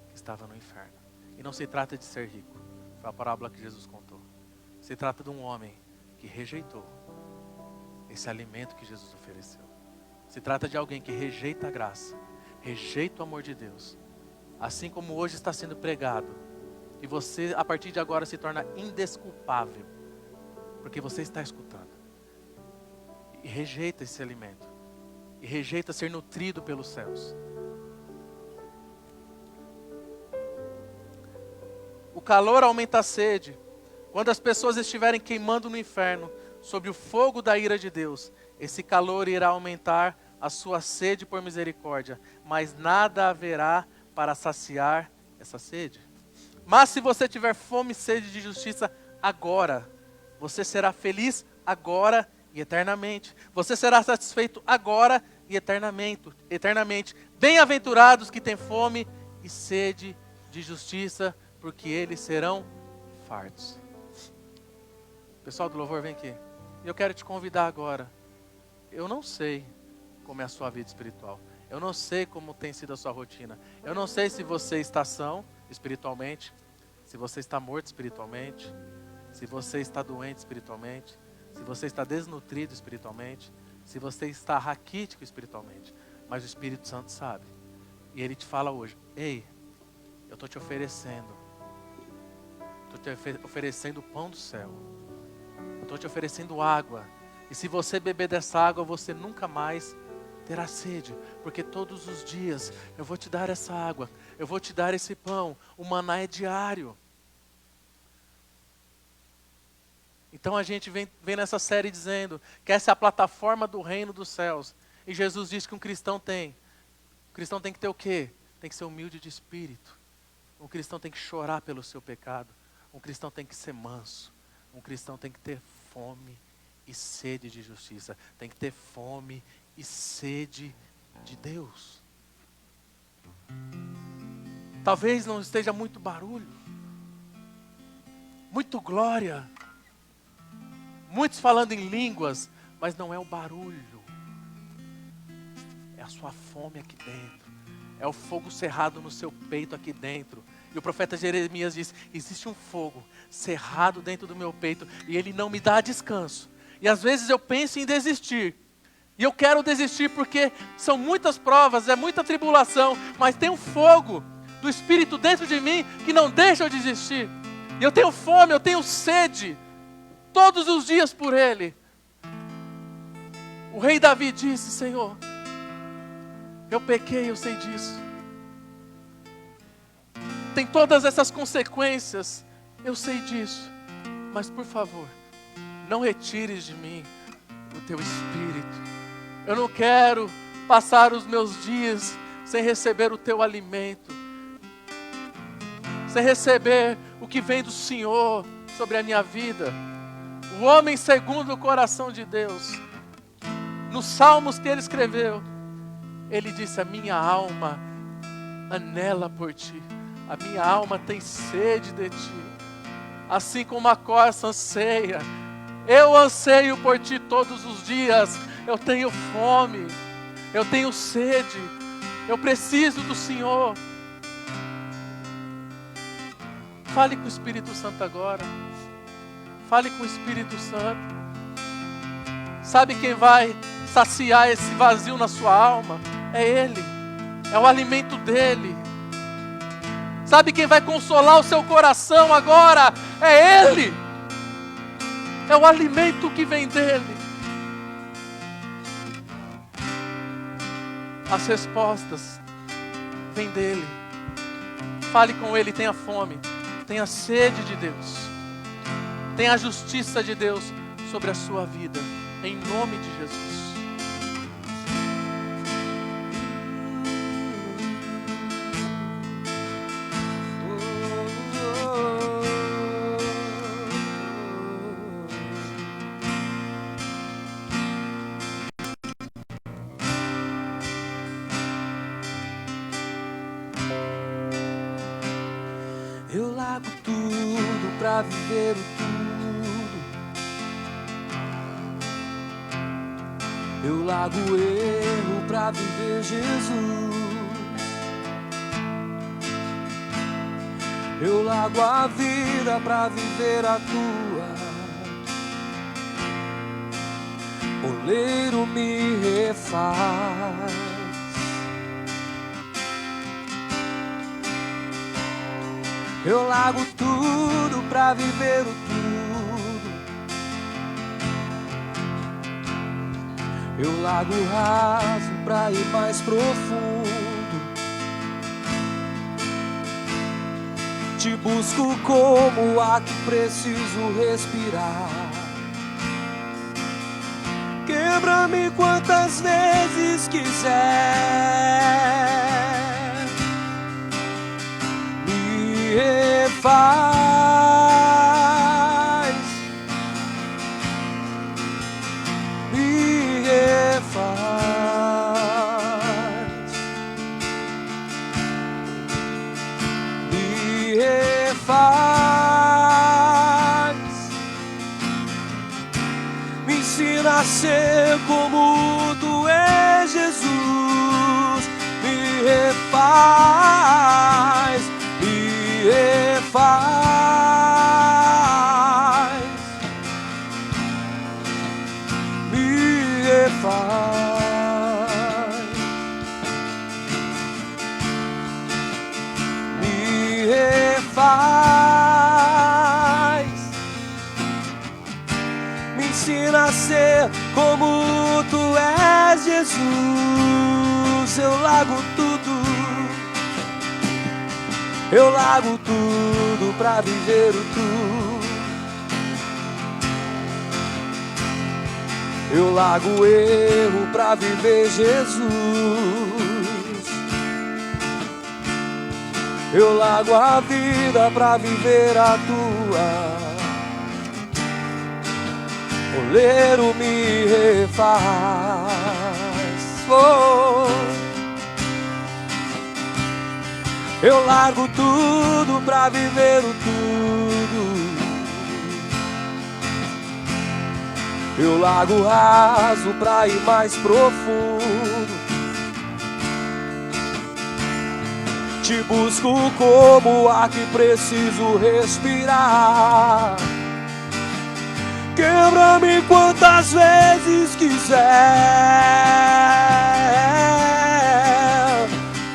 que estava no inferno. E não se trata de ser rico, foi a parábola que Jesus contou. Se trata de um homem que rejeitou esse alimento que Jesus ofereceu. Se trata de alguém que rejeita a graça, rejeita o amor de Deus, assim como hoje está sendo pregado. E você, a partir de agora, se torna indesculpável, porque você está escutando. E rejeita esse alimento. E rejeita ser nutrido pelos céus. O calor aumenta a sede. Quando as pessoas estiverem queimando no inferno, sob o fogo da ira de Deus, esse calor irá aumentar a sua sede por misericórdia, mas nada haverá para saciar essa sede. Mas se você tiver fome e sede de justiça agora, você será feliz agora e eternamente. Você será satisfeito agora e eternamente. Bem-aventurados que têm fome e sede de justiça, porque eles serão fartos. Pessoal do louvor, vem aqui. Eu quero te convidar agora. Eu não sei como é a sua vida espiritual. Eu não sei como tem sido a sua rotina. Eu não sei se você está são espiritualmente, se você está morto espiritualmente, se você está doente espiritualmente, se você está desnutrido espiritualmente, se você está raquítico espiritualmente. Mas o Espírito Santo sabe. E Ele te fala hoje: ei, eu estou te oferecendo. Estou te oferecendo o pão do céu. Eu estou te oferecendo água. E se você beber dessa água, você nunca mais terá sede. Porque todos os dias eu vou te dar essa água. Eu vou te dar esse pão. O maná é diário. Então a gente vem nessa série dizendo que essa é a plataforma do reino dos céus. E Jesus diz que um cristão tem. O cristão tem que ter o quê? Tem que ser humilde de espírito. Um cristão tem que chorar pelo seu pecado. Um cristão tem que ser manso. Um cristão tem que ter fome e sede de justiça. Tem que ter fome e sede de Deus. Talvez não esteja muito barulho, muito glória, muitos falando em línguas, mas não é o barulho. É a sua fome aqui dentro. É o fogo cerrado no seu peito aqui dentro. E o profeta Jeremias diz: existe um fogo cerrado dentro do meu peito e ele não me dá descanso. E às vezes eu penso em desistir. E eu quero desistir porque são muitas provas, é muita tribulação, mas tem um fogo do Espírito dentro de mim que não deixa eu desistir. E eu tenho fome, eu tenho sede, todos os dias por Ele. O rei Davi disse: Senhor, eu pequei, eu sei disso. Tem todas essas consequências, eu sei disso. Mas por favor, não retires de mim o teu Espírito. Eu não quero passar os meus dias sem receber o teu alimento, sem receber o que vem do Senhor sobre a minha vida. O homem segundo o coração de Deus, nos salmos que ele escreveu, ele disse: a minha alma anela por ti, a minha alma tem sede de ti, assim como a corça anseia. Eu anseio por ti todos os dias. Eu tenho fome, eu tenho sede, eu preciso do Senhor. Fale com o Espírito Santo agora. Fale com o Espírito Santo. Sabe quem vai saciar esse vazio na sua alma? É Ele, é o alimento dEle. Sabe quem vai consolar o seu coração agora? É Ele, é o alimento que vem dEle. As respostas vêm dEle. Fale com Ele, tenha fome, tenha sede de Deus, tenha a justiça de Deus sobre a sua vida, em nome de Jesus. largo tudo pra viver o tudo. Eu largo o erro pra viver Jesus. Eu largo a vida pra viver a tua. Oleiro me refaz. Eu largo tudo pra viver o tudo. Eu largo o raso pra ir mais profundo. Te busco como o ar que preciso respirar. Quebra-me quantas vezes quiser. Me refaz. Me refaz. Me refaz. Me ensina a ser como tu és, Jesus. Me refaz. Me refaz. Me refaz. Me refaz. Me ensina a ser como tu és, Jesus. Eu largo tudo. Eu largo tudo pra viver o tu. Eu largo o erro pra viver Jesus. Eu largo a vida pra viver a tua. Oleiro me refaz. Oh. Eu largo tudo pra viver o tudo. Eu largo o raso pra ir mais profundo. Te busco como o ar que preciso respirar. Quebra-me quantas vezes quiser.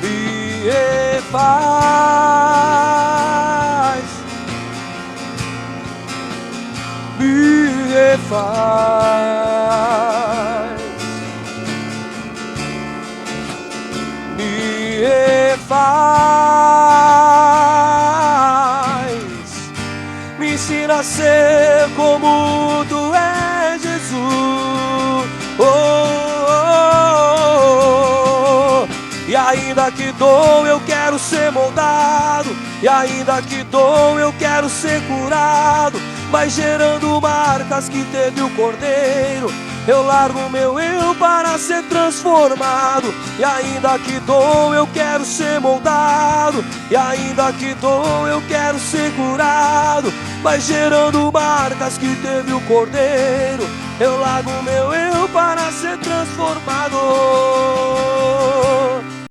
Me refaz. Me refaz. Me refaz. Me ensina a ser como tu és, Jesus. Oh, oh, oh. E ainda que dou, eu quero ser moldado. E ainda que dou, eu quero ser curado. Vai gerando marcas que teve o Cordeiro. Eu largo o meu eu para ser transformado. E ainda que dou, eu quero ser moldado. E ainda que dou, eu quero ser curado. Vai gerando marcas que teve o Cordeiro. Eu largo o meu eu para ser transformado.